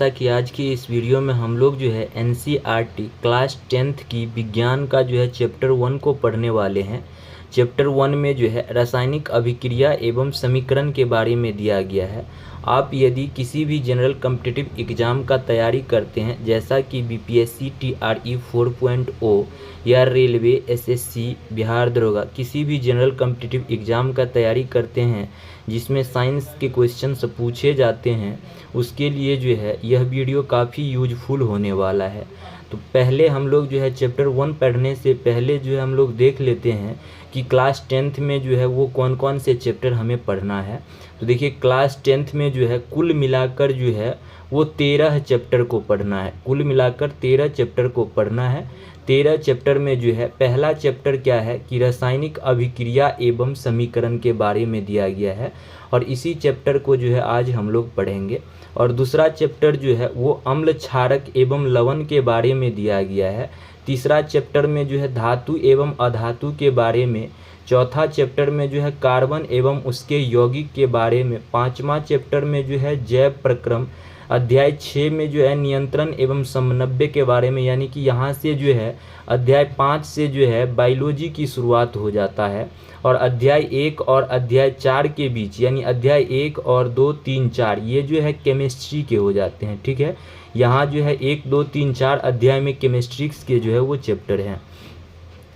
जैसा कि आज की इस वीडियो में हम लोग जो है एनसीईआरटी क्लास 10th की विज्ञान का जो है चैप्टर 1 को पढ़ने वाले हैं। चैप्टर 1 में जो है रासायनिक अभिक्रिया एवं समीकरण के बारे में दिया गया है। आप यदि किसी भी जनरल कॉम्पिटिटिव एग्ज़ाम का तैयारी करते हैं जैसा कि बीपीएससी टीआरई 4.0 या रेलवे एसएससी बिहार दरोगा किसी भी जनरल कॉम्पिटिटिव एग्ज़ाम का तैयारी करते हैं जिसमें साइंस के क्वेश्चन पूछे जाते हैं, उसके लिए जो है यह वीडियो काफ़ी यूजफुल होने वाला है। तो पहले हम लोग जो है चैप्टर 1 पढ़ने से पहले जो है हम लोग देख लेते हैं कि क्लास 10th में जो है वो कौन कौन से चैप्टर हमें पढ़ना है। तो देखिए क्लास 10th में जो है कुल मिलाकर जो है वो 13 चैप्टर को पढ़ना है। कुल मिलाकर 13 चैप्टर को पढ़ना है। 13 चैप्टर में जो है पहला चैप्टर क्या है कि रासायनिक अभिक्रिया एवं समीकरण के बारे में दिया गया है और इसी चैप्टर को जो है आज हम लोग पढ़ेंगे। और दूसरा चैप्टर जो है वो अम्ल क्षारक एवं लवण के बारे में दिया गया है। तीसरा चैप्टर में जो है धातु एवं अधातु के बारे में। चौथा चैप्टर में जो है कार्बन एवं उसके यौगिक के बारे में। पाँचवा चैप्टर में जो है जैव प्रक्रम। अध्याय 6 में जो है नियंत्रण एवं समन्वय के बारे में, यानी कि यहाँ से जो है अध्याय 5 से जो है बायोलॉजी की शुरुआत हो जाता है। और अध्याय 1 और अध्याय 4 के बीच यानी अध्याय 1 और 2, 3, 4 ये जो है केमिस्ट्री के हो जाते हैं। ठीक है, यहाँ जो है 1, 2, 3, 4 अध्याय में केमिस्ट्री के जो है वो चैप्टर हैं।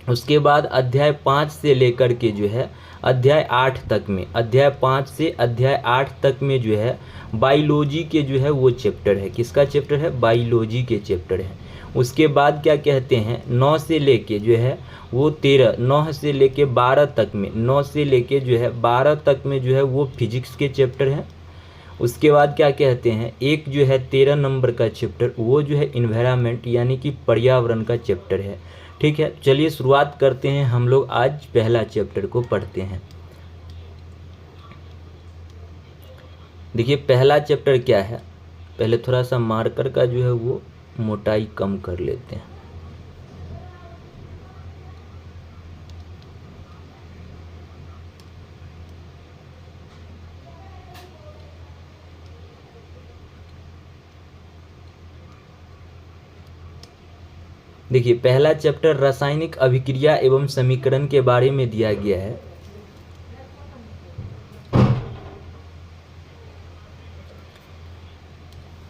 उसके बाद अध्याय 5 से लेकर के जो है अध्याय 8 तक में, अध्याय 5 से अध्याय 8 तक में जो है बायोलॉजी के जो है वो चैप्टर है। किसका चैप्टर है? बायोलॉजी के चैप्टर है। उसके बाद क्या कहते हैं 9 से लेके जो है वो 13, 9 से लेके 12 तक में, 9 से लेके जो है 12 तक में जो है वो फिजिक्स के चैप्टर हैं। उसके बाद क्या कहते हैं एक जो है 13 नंबर का चैप्टर वो जो है इन्वायरमेंट यानी कि पर्यावरण का चैप्टर है। ठीक है, चलिए शुरुआत करते हैं। हम लोग आज पहला चैप्टर को पढ़ते हैं। देखिए पहला चैप्टर क्या है, पहले थोड़ा सा मार्कर का जो है वो मोटाई कम कर लेते हैं। देखिए पहला चैप्टर रासायनिक अभिक्रिया एवं समीकरण के बारे में दिया गया है।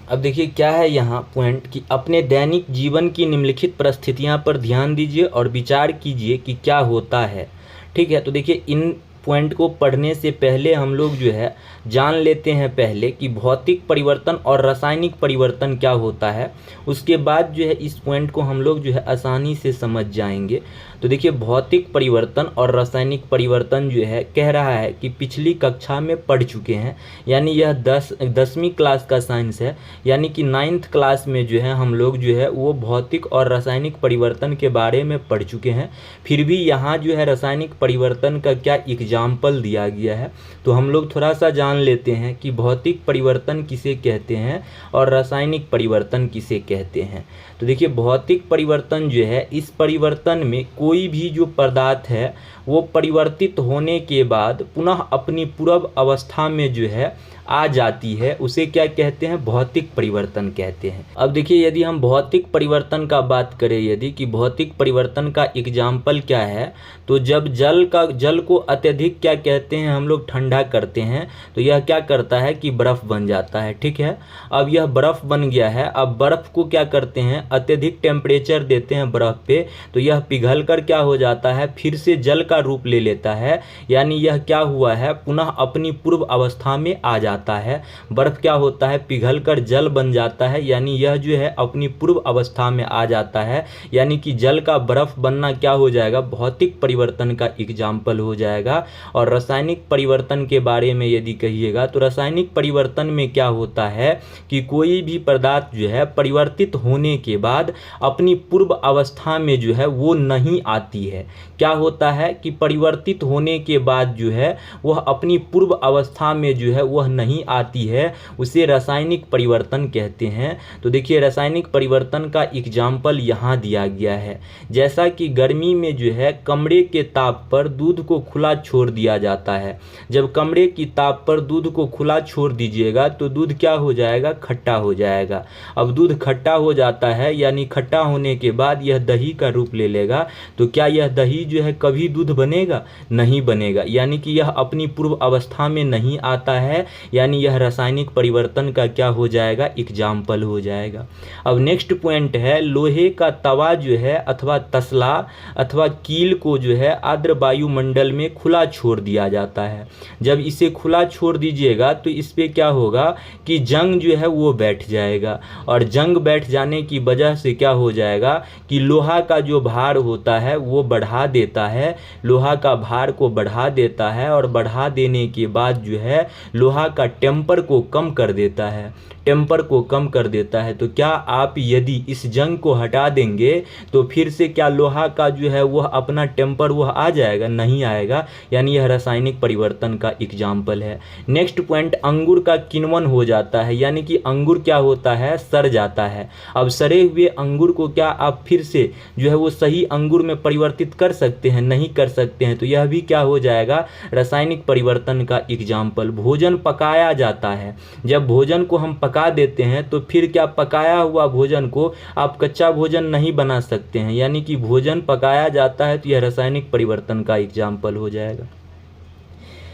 अब देखिए क्या है यहाँ पॉइंट कि अपने दैनिक जीवन की निम्नलिखित परिस्थितियाँ पर ध्यान दीजिए और विचार कीजिए कि क्या होता है। ठीक है, तो देखिए इन पॉइंट को पढ़ने से पहले हम लोग जो है जान लेते हैं पहले कि भौतिक परिवर्तन और रासायनिक परिवर्तन क्या होता है। उसके बाद जो है इस पॉइंट को हम लोग जो है आसानी से समझ जाएंगे। तो देखिए भौतिक परिवर्तन और रासायनिक परिवर्तन जो है कह रहा है कि पिछली कक्षा में पढ़ चुके हैं, यानी यह 10वीं क्लास का साइंस है, यानी कि 9th क्लास में जो है हम लोग जो है वो भौतिक और रासायनिक परिवर्तन के बारे में पढ़ चुके हैं। फिर भी यहाँ जो है रासायनिक परिवर्तन का क्या एग्जाम्पल दिया गया है, तो हम लोग थोड़ा सा जान लेते हैं कि भौतिक परिवर्तन किसे कहते हैं और रासायनिक परिवर्तन किसे कहते हैं। तो देखिए भौतिक परिवर्तन जो है इस परिवर्तन में कोई भी जो पदार्थ है वो परिवर्तित होने के बाद पुनः अपनी पूर्व अवस्था में जो है आ जाती है, उसे क्या कहते हैं? भौतिक परिवर्तन कहते हैं। अब देखिए यदि हम भौतिक परिवर्तन का बात करें, यदि कि भौतिक परिवर्तन का एग्जाम्पल क्या है, तो जब जल को अत्यधिक क्या कहते हैं हम लोग ठंडा करते हैं तो यह क्या करता है कि बर्फ़ बन जाता है। ठीक है, अब यह बर्फ़ बन गया है, अब बर्फ़ को क्या करते हैं अत्यधिक टेम्परेचर देते हैं बर्फ़ पे, तो यह पिघल कर क्या हो जाता है फिर से जल का रूप ले लेता है, यानी यह क्या हुआ है पुनः अपनी पूर्व अवस्था में आ जाता है। बर्फ क्या होता है पिघलकर जल बन जाता है, यानी यह जो है अपनी पूर्व अवस्था में आ जाता है, यानी कि जल का बर्फ बनना क्या हो जाएगा भौतिक परिवर्तन का एग्जाम्पल हो जाएगा। और रासायनिक परिवर्तन के बारे में यदि कहिएगा तो रासायनिक परिवर्तन में क्या होता है कि कोई भी पदार्थ जो है परिवर्तित होने के बाद अपनी पूर्व अवस्था में जो है वो नहीं आती है। क्या होता है कि कि परिवर्तित होने के बाद जो है वह अपनी पूर्व अवस्था में जो है वह नहीं आती है, उसे रासायनिक परिवर्तन कहते हैं। तो देखिए रासायनिक परिवर्तन का एग्जाम्पल यहाँ दिया गया है। जैसा कि गर्मी में जो है कमरे के ताप पर दूध को खुला छोड़ दिया जाता है। जब कमरे की ताप पर दूध को खुला छोड़ दीजिएगा तो दूध क्या हो जाएगा, खट्टा हो जाएगा। अब दूध खट्टा हो जाता है यानी खट्टा होने के बाद यह दही का रूप ले लेगा। तो क्या यह दही जो है कभी दूध बनेगा, नहीं बनेगा, यानी कि यह अपनी पूर्व अवस्था में नहीं आता है, यानी यह रासायनिक परिवर्तन का क्या हो जाएगा, एग्जाम्पल हो जाएगा। अब नेक्स्ट पॉइंट है, लोहे का तवा जो है अथवा तसला अथवा कील को जो है आर्द्र वायुमंडल में खुला छोड़ दिया जाता है। जब इसे खुला छोड़ दीजिएगा तो इस पे क्या होगा कि जंग जो है वो बैठ जाएगा, और जंग बैठ जाने की वजह से क्या हो जाएगा कि लोहा का जो भार होता है वो बढ़ा देता है, लोहा का भार को बढ़ा देता है, और बढ़ा देने के बाद जो है लोहा का टेम्पर को कम कर देता है, टेम्पर को कम कर देता है। तो क्या आप यदि इस जंग को हटा देंगे तो फिर से क्या लोहा का जो है वह अपना टेम्पर वह आ जाएगा, नहीं आएगा, यानी यह रासायनिक परिवर्तन का एग्जाम्पल है। नेक्स्ट पॉइंट, अंगूर का किण्वन हो जाता है, यानी कि अंगूर क्या होता है, सड़ जाता है। अब सड़े हुए अंगूर को क्या आप फिर से जो है वो सही अंगूर में परिवर्तित कर सकते हैं, नहीं कर सकते हैं। तो यह भी क्या हो जाएगा, रासायनिक परिवर्तन का एग्जाम्पल। भोजन पकाया जाता है, जब भोजन को हम पका देते हैं तो फिर क्या पकाया हुआ भोजन को आप कच्चा भोजन नहीं बना सकते हैं, यानी कि भोजन पकाया जाता है, तो यह रासायनिक परिवर्तन का एग्जाम्पल हो जाएगा।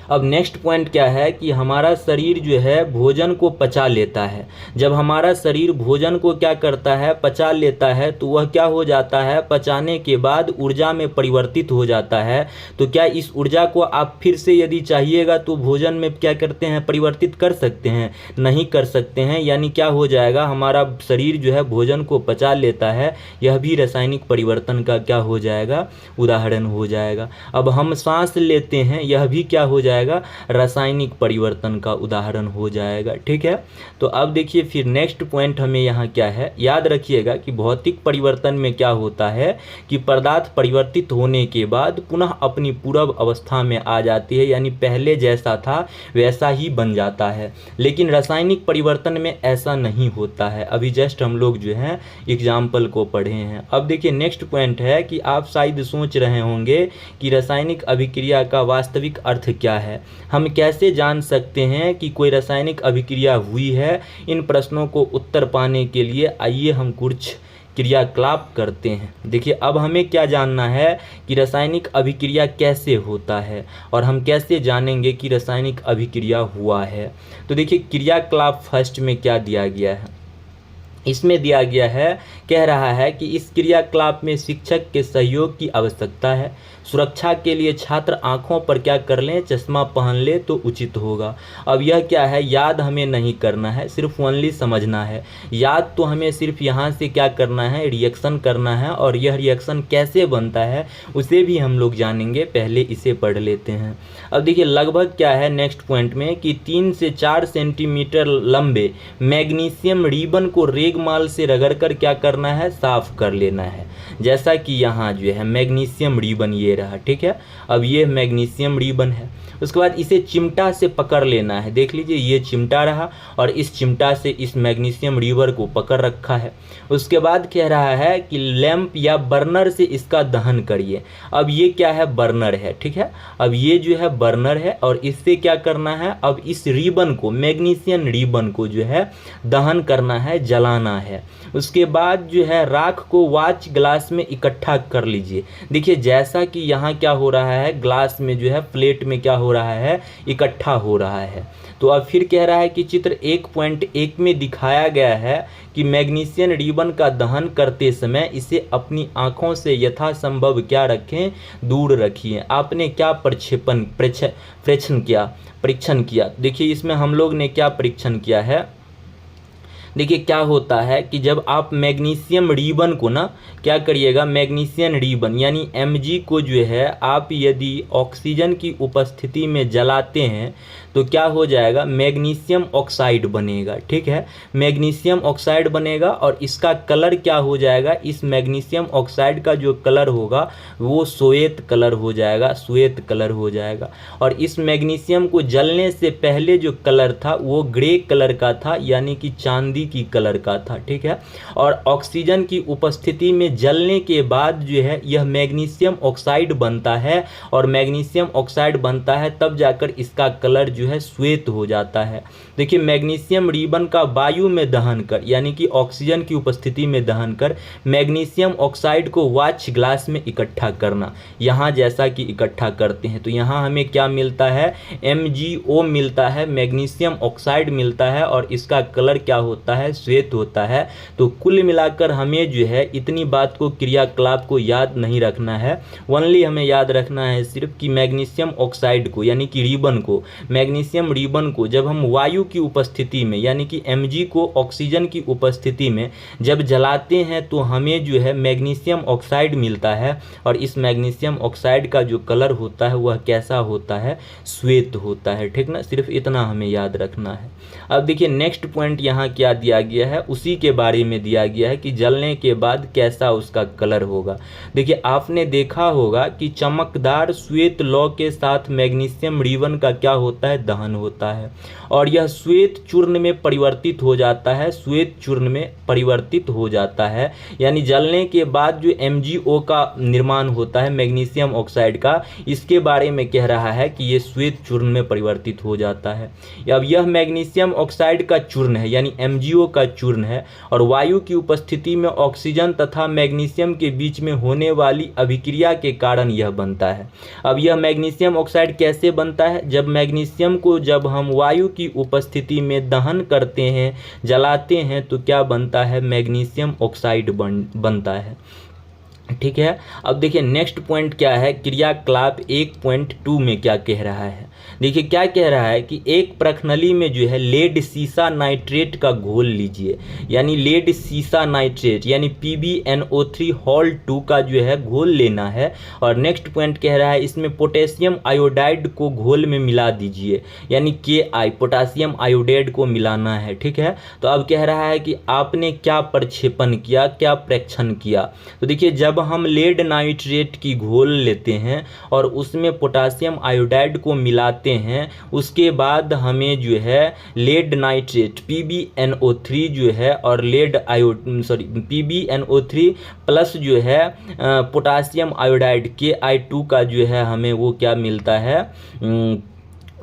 अब नेक्स्ट पॉइंट क्या है कि हमारा शरीर जो है भोजन को पचा लेता है। जब हमारा शरीर भोजन को क्या करता है, पचा लेता है, तो वह क्या हो जाता है, पचाने के बाद ऊर्जा में परिवर्तित हो जाता है। तो क्या इस ऊर्जा को आप फिर से यदि चाहिएगा तो भोजन में क्या करते हैं, परिवर्तित कर सकते हैं, नहीं कर सकते हैं, यानी क्या हो जाएगा, हमारा शरीर जो है भोजन को पचा लेता है, यह भी रासायनिक परिवर्तन का क्या हो जाएगा, उदाहरण हो जाएगा। अब हम सांस लेते हैं, यह भी क्या हो जाएगा, रासायनिक परिवर्तन का उदाहरण हो जाएगा। ठीक है, तो अब देखिए फिर नेक्स्ट पॉइंट हमें यहाँ क्या है, याद रखिएगा कि भौतिक परिवर्तन में क्या होता है कि पदार्थ परिवर्तित होने के बाद पुनः अपनी पूर्व अवस्था में आ जाती है, यानी पहले जैसा था वैसा ही बन जाता है। लेकिन रासायनिक परिवर्तन में ऐसा नहीं होता है। अभी जस्ट हम लोग जो है एग्जाम्पल को पढ़े हैं। अब देखिए नेक्स्ट पॉइंट है कि आप शायद सोच रहे होंगे कि रासायनिक अभिक्रिया का वास्तविक अर्थ क्या है, हम कैसे जान सकते हैं कि कोई रासायनिक अभिक्रिया हुई है। इन प्रश्नों को उत्तर पाने के लिए आइए हम कुछ क्रियाकलाप करते हैं। देखिए अब हमें क्या जानना है कि रासायनिक अभिक्रिया कैसे होता है, और हम कैसे जानेंगे कि रासायनिक अभिक्रिया हुआ है। तो देखिए क्रियाकलाप फर्स्ट में क्या दिया गया है, इसमें दिया गया है, कह रहा है कि इस क्रियाकलाप में शिक्षक के सहयोग की आवश्यकता है। सुरक्षा के लिए छात्र आंखों पर क्या कर लें, चश्मा पहन ले तो उचित होगा। अब यह क्या है, याद हमें नहीं करना है, सिर्फ ओनली समझना है। याद तो हमें सिर्फ यहाँ से क्या करना है, रिएक्शन करना है, और यह रिएक्शन कैसे बनता है उसे भी हम लोग जानेंगे, पहले इसे पढ़ लेते हैं। अब देखिए लगभग क्या है नेक्स्ट पॉइंट में कि 3 से 4 सेंटीमीटर लंबे मैग्नीशियम रिबन को रेगमाल से रगड़कर क्या करना है, साफ कर लेना है। जैसा कि यहाँ जो है मैग्नीशियम रिबन ये रहा, ठीक है। अब ये मैग्नीशियम रिबन है, उसके बाद इसे चिमटा से पकड़ लेना है। देख लीजिए ये चिमटा रहा, और इस चिमटा से इस मैग्नीशियम रिबन को पकड़ रखा है। उसके बाद कह रहा है कि लैंप या बर्नर से इसका दहन करिए। अब ये क्या है, बर्नर है, ठीक है। अब ये जो है बर्नर है, और इससे क्या करना है, अब इस रिबन को, मैग्नीशियम रिबन को जो है दहन करना है, जलाना है। उसके बाद जो है राख को वाच ग्लास में इकट्ठा कर लीजिए। देखिए जैसा कि यहाँ क्या हो रहा है, ग्लास में जो है प्लेट में क्या हो रहा है, इकट्ठा हो रहा है। तो अब फिर कह रहा है कि चित्र 1.1 में दिखाया गया है कि मैग्नीशियम रिबन का दहन करते समय इसे अपनी आंखों से यथासंभव क्या रखें, दूर रखिए। आपने क्या परीक्षण किया। देखिए इसमें हम लोग ने क्या परीक्षण किया है, देखिए क्या होता है कि जब आप मैग्नीशियम रिबन को ना क्या करिएगा, मैग्नीशियम रिबन यानी Mg को जो है आप यदि ऑक्सीजन की उपस्थिति में जलाते हैं तो क्या हो जाएगा, मैग्नीशियम ऑक्साइड बनेगा। ठीक है, मैग्नीशियम ऑक्साइड बनेगा और इसका कलर क्या हो जाएगा, इस मैग्नीशियम ऑक्साइड का जो कलर होगा वो श्वेत कलर हो जाएगा, श्वेत कलर हो जाएगा। और इस मैग्नीशियम को जलने से पहले जो कलर था वो ग्रे कलर का था, यानी कि चांदी की कलर का था। ठीक है, और ऑक्सीजन की उपस्थिति में जलने के बाद जो है यह मैग्नीशियम ऑक्साइड बनता है, और मैग्नीशियम ऑक्साइड बनता है तब जाकर इसका कलर जो है श्वेत हो जाता है। देखिए मैग्नीशियम रिबन का वायु में दहन कर, यानी कि ऑक्सीजन की उपस्थिति में दहन कर मैग्नीशियम ऑक्साइड को वॉच ग्लास में इकट्ठा करना, यहाँ जैसा कि इकट्ठा करते हैं तो यहाँ हमें क्या मिलता है, MgO मिलता है, मैग्नीशियम ऑक्साइड मिलता है और इसका कलर क्या होता है, श्वेत होता है। तो कुल मिलाकर हमें जो है इतनी बात को, क्रियाकलाप को याद नहीं रखना है, ओनली हमें याद रखना है सिर्फ कि मैग्नीशियम ऑक्साइड को यानी कि रिबन को, मैग्नीशियम रिबन को जब हम वायु की उपस्थिति में यानी कि Mg को ऑक्सीजन की उपस्थिति में जब जलाते हैं तो हमें जो है मैग्नीशियम ऑक्साइड मिलता है, और इस मैग्नीशियम ऑक्साइड का जो कलर होता है वह कैसा होता है, श्वेत होता है। ठीक ना, सिर्फ इतना हमें याद रखना है। अब देखिए नेक्स्ट पॉइंट यहाँ क्या दिया गया है, उसी के बारे में दिया गया है कि जलने के बाद कैसा उसका कलर होगा। देखिए आपने देखा होगा कि चमकदार श्वेत लौ के साथ मैग्नीशियम रिबन का क्या होता है, दहन होता है और यह श्वेत चूर्ण में परिवर्तित हो जाता है, श्वेत चूर्ण में परिवर्तित हो जाता है। यानी जलने के बाद जो MgO का निर्माण होता है मैग्नीशियम ऑक्साइड का, इसके बारे में कह रहा है कि ये श्वेत चूर्ण में परिवर्तित हो जाता है। अब यह मैग्नीशियम ऑक्साइड का चूर्ण है यानी MgO का चूर्ण है, और वायु की उपस्थिति में ऑक्सीजन तथा मैग्नीशियम के बीच में होने वाली अभिक्रिया के कारण यह बनता है। अब यह मैग्नीशियम ऑक्साइड कैसे बनता है, जब मैग्नीशियम को जब हम वायु की उपस्थिति में दहन करते हैं, जलाते हैं तो क्या बनता है, मैग्नीशियम ऑक्साइड बनता है। ठीक है, अब देखिए नेक्स्ट पॉइंट क्या है, क्रियाकलाप 1.2 में क्या कह रहा है। देखिए क्या कह रहा है कि एक प्रखनली में जो है लेड सीसा नाइट्रेट का घोल लीजिए, यानी लेड सीसा नाइट्रेट यानी PbNO3 हॉल 2 का जो है घोल लेना है। और नेक्स्ट पॉइंट कह रहा है इसमें पोटेशियम आयोडाइड को घोल में मिला दीजिए, यानी Ki पोटेशियम आयोडाइड को मिलाना है। ठीक है, तो अब कह रहा है कि आपने क्या प्रक्षेपण किया, क्या प्रेक्षण किया। तो देखिए जब हम लेड नाइट्रेट की घोल लेते हैं और उसमें पोटेशियम आयोडाइड को मिलाते हैं, उसके बाद हमें जो है लेड नाइट्रेट PbNO3 जो है और PbNO3 प्लस जो है पोटेशियम आयोडाइड Ki2 का जो है हमें वो क्या मिलता है,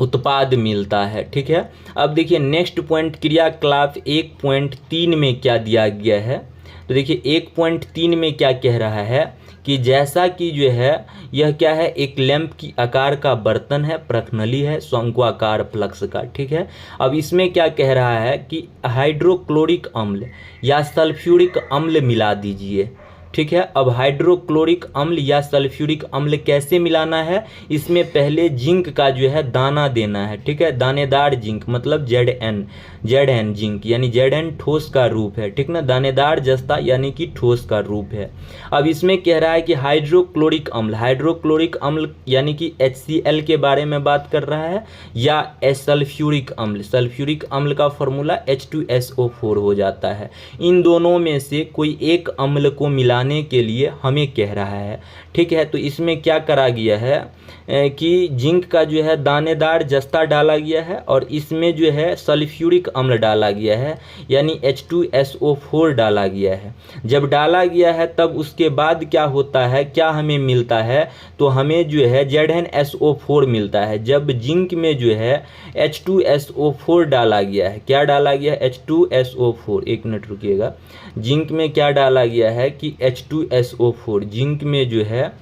उत्पाद मिलता है। ठीक है, अब देखिए नेक्स्ट पॉइंट क्रियाकलाप 1.3 में क्या दिया गया है। तो देखिए 1.3 में क्या कह रहा है कि जैसा कि जो है यह क्या है, एक लैंप की आकार का बर्तन है, प्रखनली है, शंक्वाकार फ्लक्स का। ठीक है, अब इसमें क्या कह रहा है कि हाइड्रोक्लोरिक अम्ल या सल्फ्यूरिक अम्ल मिला दीजिए। ठीक है, अब हाइड्रोक्लोरिक अम्ल या सल्फ्यूरिक अम्ल कैसे मिलाना है, इसमें पहले जिंक का जो है दाना देना है। ठीक है, दानेदार जिंक मतलब Zn जिंक यानी Zn ठोस का रूप है। ठीक ना, दानेदार जस्ता यानी कि ठोस का रूप है। अब इसमें कह रहा है कि हाइड्रोक्लोरिक अम्ल यानी कि HCl के बारे में बात कर रहा है, या सल्फ्यूरिक अम्ल का फॉर्मूला H2SO4 हो जाता है। इन दोनों में से कोई एक अम्ल को मिलाने के लिए हमें कह रहा है। ठीक है, तो इसमें क्या करा गया है कि जिंक का जो है दानेदार जस्ता डाला गया है और इसमें जो है सल्फ्यूरिक अम्ल डाला गया है यानी H2SO4 डाला गया है। जब डाला गया है तब उसके बाद क्या होता है, क्या हमें मिलता है, तो हमें जो है ZnSO4 मिलता है। जब जिंक में जो है H2SO4 डाला गया है, क्या डाला गया है, H2SO4, एक मिनट रुकिएगा, जिंक में क्या डाला गया है कि H2SO4, जिंक में जो है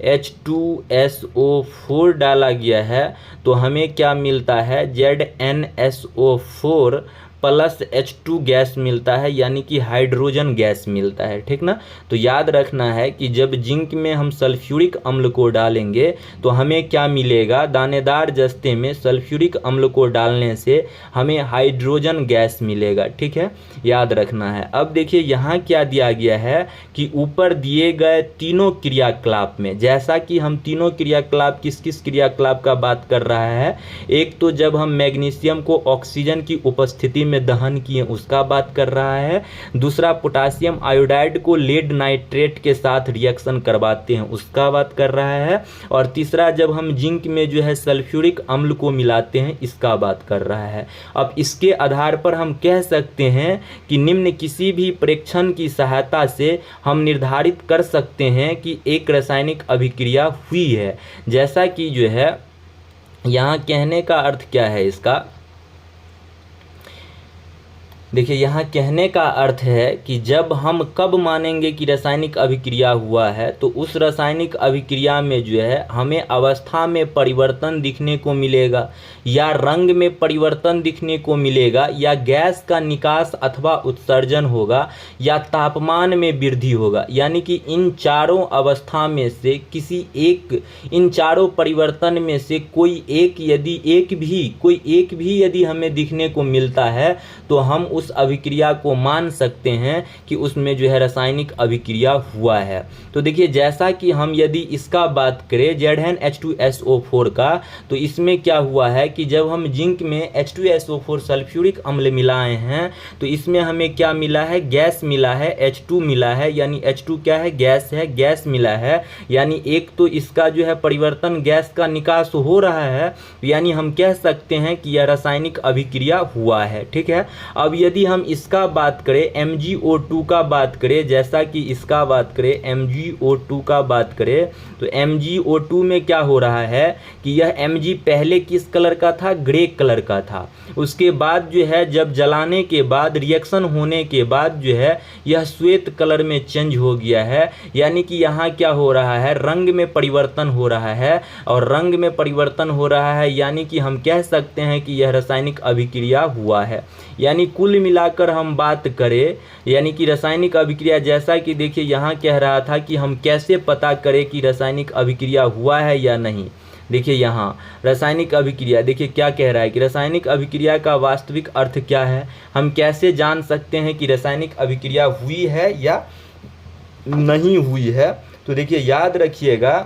H2SO4 डाला गया है, तो हमें क्या मिलता है, ZnSO4 प्लस H2 गैस मिलता है, यानी कि हाइड्रोजन गैस मिलता है, ठीक ना। तो याद रखना है कि जब जिंक में हम सल्फ्यूरिक अम्ल को डालेंगे तो हमें क्या मिलेगा, दानेदार जस्ते में सल्फ्यूरिक अम्ल को डालने से हमें हाइड्रोजन गैस मिलेगा, ठीक है, याद रखना है। अब देखिए यहाँ क्या दिया गया है कि ऊपर दिए गए तीनों क्रियाकलाप में, जैसा कि हम तीनों क्रियाकलाप किस किस क्रियाकलाप का बात कर रहा है, एक तो जब हम मैग्नीशियम को ऑक्सीजन की उपस्थिति में दहन किए उसका बात कर रहा है, दूसरा पोटासियम आयोडाइड को लेड नाइट्रेट के साथ रिएक्शन करवाते हैं उसका बात कर रहा है, और तीसरा जब हम जिंक में जो है सल्फ्यूरिक अम्ल को मिलाते हैं इसका बात कर रहा है। अब इसके आधार पर हम कह सकते हैं कि निम्न किसी भी प्रेक्षण की सहायता से हम निर्धारित कर सकते हैं कि एक रासायनिक अभिक्रिया हुई है। जैसा कि जो है यहाँ कहने का अर्थ क्या है इसका, देखिए यहाँ कहने का अर्थ है कि जब हम कब मानेंगे कि रासायनिक अभिक्रिया हुआ है, तो उस रासायनिक अभिक्रिया में जो है हमें अवस्था में परिवर्तन दिखने को मिलेगा, या रंग में परिवर्तन दिखने को मिलेगा, या गैस का निकास अथवा उत्सर्जन होगा, या तापमान में वृद्धि होगा। यानी कि इन चारों अवस्था में से किसी एक, इन चारों परिवर्तन में से कोई एक भी यदि हमें दिखने को मिलता है तो हम उस अभिक्रिया को मान सकते हैं कि उसमें जो है रासायनिक अभिक्रिया हुआ है। तो देखिए जैसा कि हम यदि इसका बात करें ZnH2SO4 का, तो इसमें क्या हुआ है कि जब हम जिंक में H2SO4 सल्फ्यूरिक अम्ल मिलाए हैं तो इसमें हमें क्या मिला है, गैस मिला है, H2 मिला है, यानी H2 क्या है, गैस है, गैस मिला है, यानी एक तो इसका जो है परिवर्तन गैस का निकास हो रहा है, यानी हम कह सकते हैं कि यह रासायनिक अभिक्रिया हुआ है, ठीक है। अब यदि हम इसका बात करें MgO2 का बात करें, जैसा कि इसका बात करें MgO2 का बात करें, तो MgO2 में क्या हो रहा है कि यह Mg पहले किस कलर का था, ग्रे कलर का था। उसके बाद जो है जब जलाने के बाद, रिएक्शन होने के बाद जो है यह श्वेत कलर में चेंज हो गया है, यानी कि यहाँ क्या हो रहा है, रंग में परिवर्तन हो रहा है, और रंग में परिवर्तन हो रहा है यानी कि हम कह सकते हैं कि यह रासायनिक अभिक्रिया हुआ है। यानी कुल मिलाकर हम बात करें, यानी कि रासायनिक अभिक्रिया, जैसा कि देखिए यहाँ कह रहा था कि हम कैसे पता करें कि रासायनिक अभिक्रिया हुआ है या नहीं। देखिए यहाँ रासायनिक अभिक्रिया, देखिए क्या कह रहा है कि रासायनिक अभिक्रिया का वास्तविक अर्थ क्या है, हम कैसे जान सकते हैं कि रासायनिक अभिक्रिया हुई है या नहीं हुई है। तो देखिए याद रखिएगा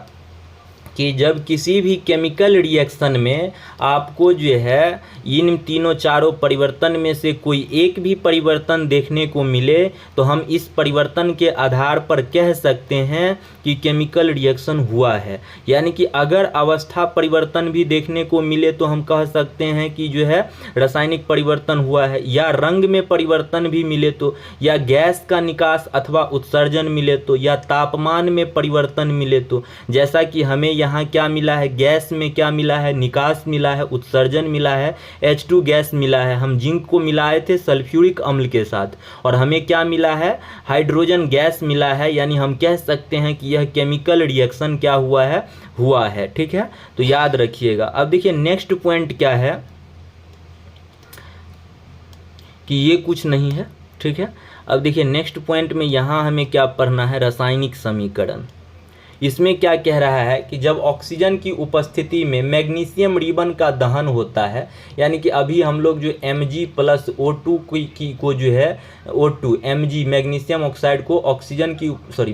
कि जब किसी भी केमिकल रिएक्शन में आपको जो है इन तीनों चारों परिवर्तन में से कोई एक भी परिवर्तन देखने को मिले तो हम इस परिवर्तन के आधार पर कह सकते हैं कि केमिकल रिएक्शन हुआ है। यानी कि अगर अवस्था परिवर्तन भी देखने को मिले तो हम कह सकते हैं कि जो है रासायनिक परिवर्तन हुआ है, या रंग में परिवर्तन भी मिले तो, या गैस का निकास अथवा उत्सर्जन मिले तो, या तापमान में परिवर्तन मिले तो। जैसा कि हमें यहाँ क्या मिला है, गैस में क्या मिला है, निकास मिला है, उत्सर्जन मिला है, H2 गैस मिला है। हम जिंक को मिलाए थे सल्फ्यूरिक अम्ल के साथ और हमें क्या मिला है, हाइड्रोजन गैस मिला है। यानी हम कह सकते हैं कि यह केमिकल रिएक्शन क्या हुआ है, ठीक है। तो याद रखिएगा। अब देखिए नेक्स्ट पॉइंट क्या है कि ये कुछ नहीं है, ठीक है। अब देखिए नेक्स्ट पॉइंट में यहाँ हमें क्या पढ़ना है, रासायनिक समीकरण। इसमें क्या कह रहा है कि जब ऑक्सीजन की उपस्थिति में मैग्नीशियम रिबन का दहन होता है, यानी कि अभी हम लोग जो Mg+O2 को जो है O2 Mg मैग्नीशियम ऑक्साइड को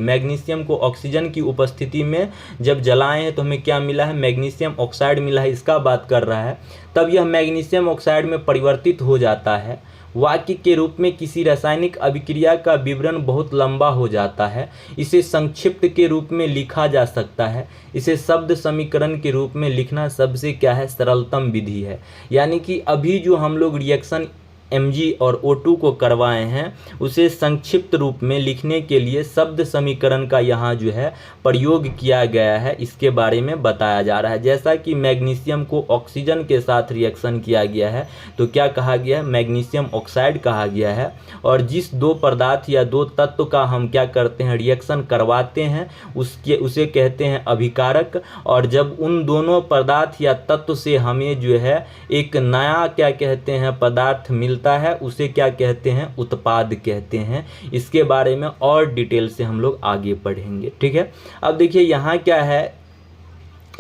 मैग्नीशियम को ऑक्सीजन की उपस्थिति में जब जलाए हैं तो हमें क्या मिला है, मैग्नीशियम ऑक्साइड मिला है, इसका बात कर रहा है। तब यह मैग्नीशियम ऑक्साइड में परिवर्तित हो जाता है। वाक्य के रूप में किसी रासायनिक अभिक्रिया का विवरण बहुत लंबा हो जाता है, इसे संक्षिप्त के रूप में लिखा जा सकता है। इसे शब्द समीकरण के रूप में लिखना सबसे क्या है, सरलतम विधि है। यानी कि अभी जो हम लोग रिएक्शन Mg और O2 को करवाए हैं उसे संक्षिप्त रूप में लिखने के लिए शब्द समीकरण का यहाँ जो है प्रयोग किया गया है, इसके बारे में बताया जा रहा है। जैसा कि मैग्नीशियम को ऑक्सीजन के साथ रिएक्शन किया गया है तो क्या कहा गया है, मैग्नीशियम ऑक्साइड कहा गया है। और जिस दो पदार्थ या दो तत्व का हम क्या करते हैं, रिएक्शन करवाते हैं, उसे कहते हैं अभिकारक। और जब उन दोनों पदार्थ या तत्व से हमें जो है एक नया क्या कहते हैं पदार्थ मिलता मिलता है उसे क्या कहते हैं, उत्पाद कहते हैं। इसके बारे में और डिटेल से हम लोग आगे पढ़ेंगे, ठीक है। अब देखिए यहाँ क्या है,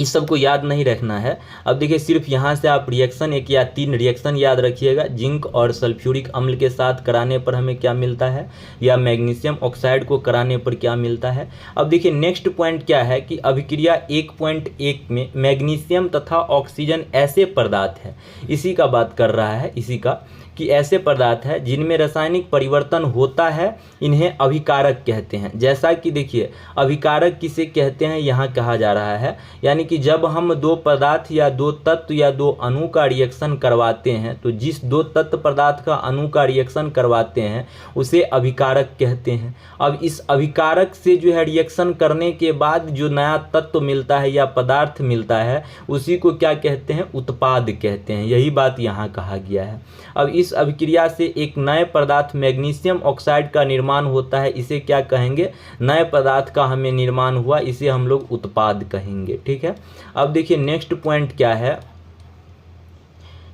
इस सब को याद नहीं रखना है। अब देखिए सिर्फ यहाँ से आप रिएक्शन 1 या 3 रिएक्शन याद रखिएगा। जिंक और सल्फ्यूरिक अम्ल के साथ कराने पर हमें क्या मिलता है, या मैग्नीशियम ऑक्साइड को कराने पर क्या मिलता है। अब देखिए नेक्स्ट पॉइंट क्या है कि अभिक्रिया 1.1 में मैग्नीशियम तथा ऑक्सीजन ऐसे पदार्थ है, इसी का बात कर रहा है, इसी का कि ऐसे पदार्थ है जिनमें रासायनिक परिवर्तन होता है, इन्हें अभिकारक कहते हैं। जैसा कि देखिए अभिकारक किसे कहते हैं यहाँ कहा जा रहा है, यानी कि जब हम दो पदार्थ या दो तत्व या दो अणु का रिएक्शन करवाते हैं, तो जिस दो तत्व पदार्थ का अणु का रिएक्शन करवाते हैं उसे अभिकारक कहते हैं। अब इस अभिकारक से जो है रिएक्शन करने के बाद जो नया तत्व मिलता है या पदार्थ मिलता है उसी को क्या कहते हैं, उत्पाद कहते हैं। यही बात यहाँ कहा गया है। अब इस अभिक्रिया से एक नए पदार्थ मैग्नीशियम ऑक्साइड का निर्माण होता है, इसे क्या कहेंगे, नए पदार्थ का हमें निर्माण हुआ, इसे हम लोग उत्पाद कहेंगे, ठीक है। अब देखिए नेक्स्ट पॉइंट क्या है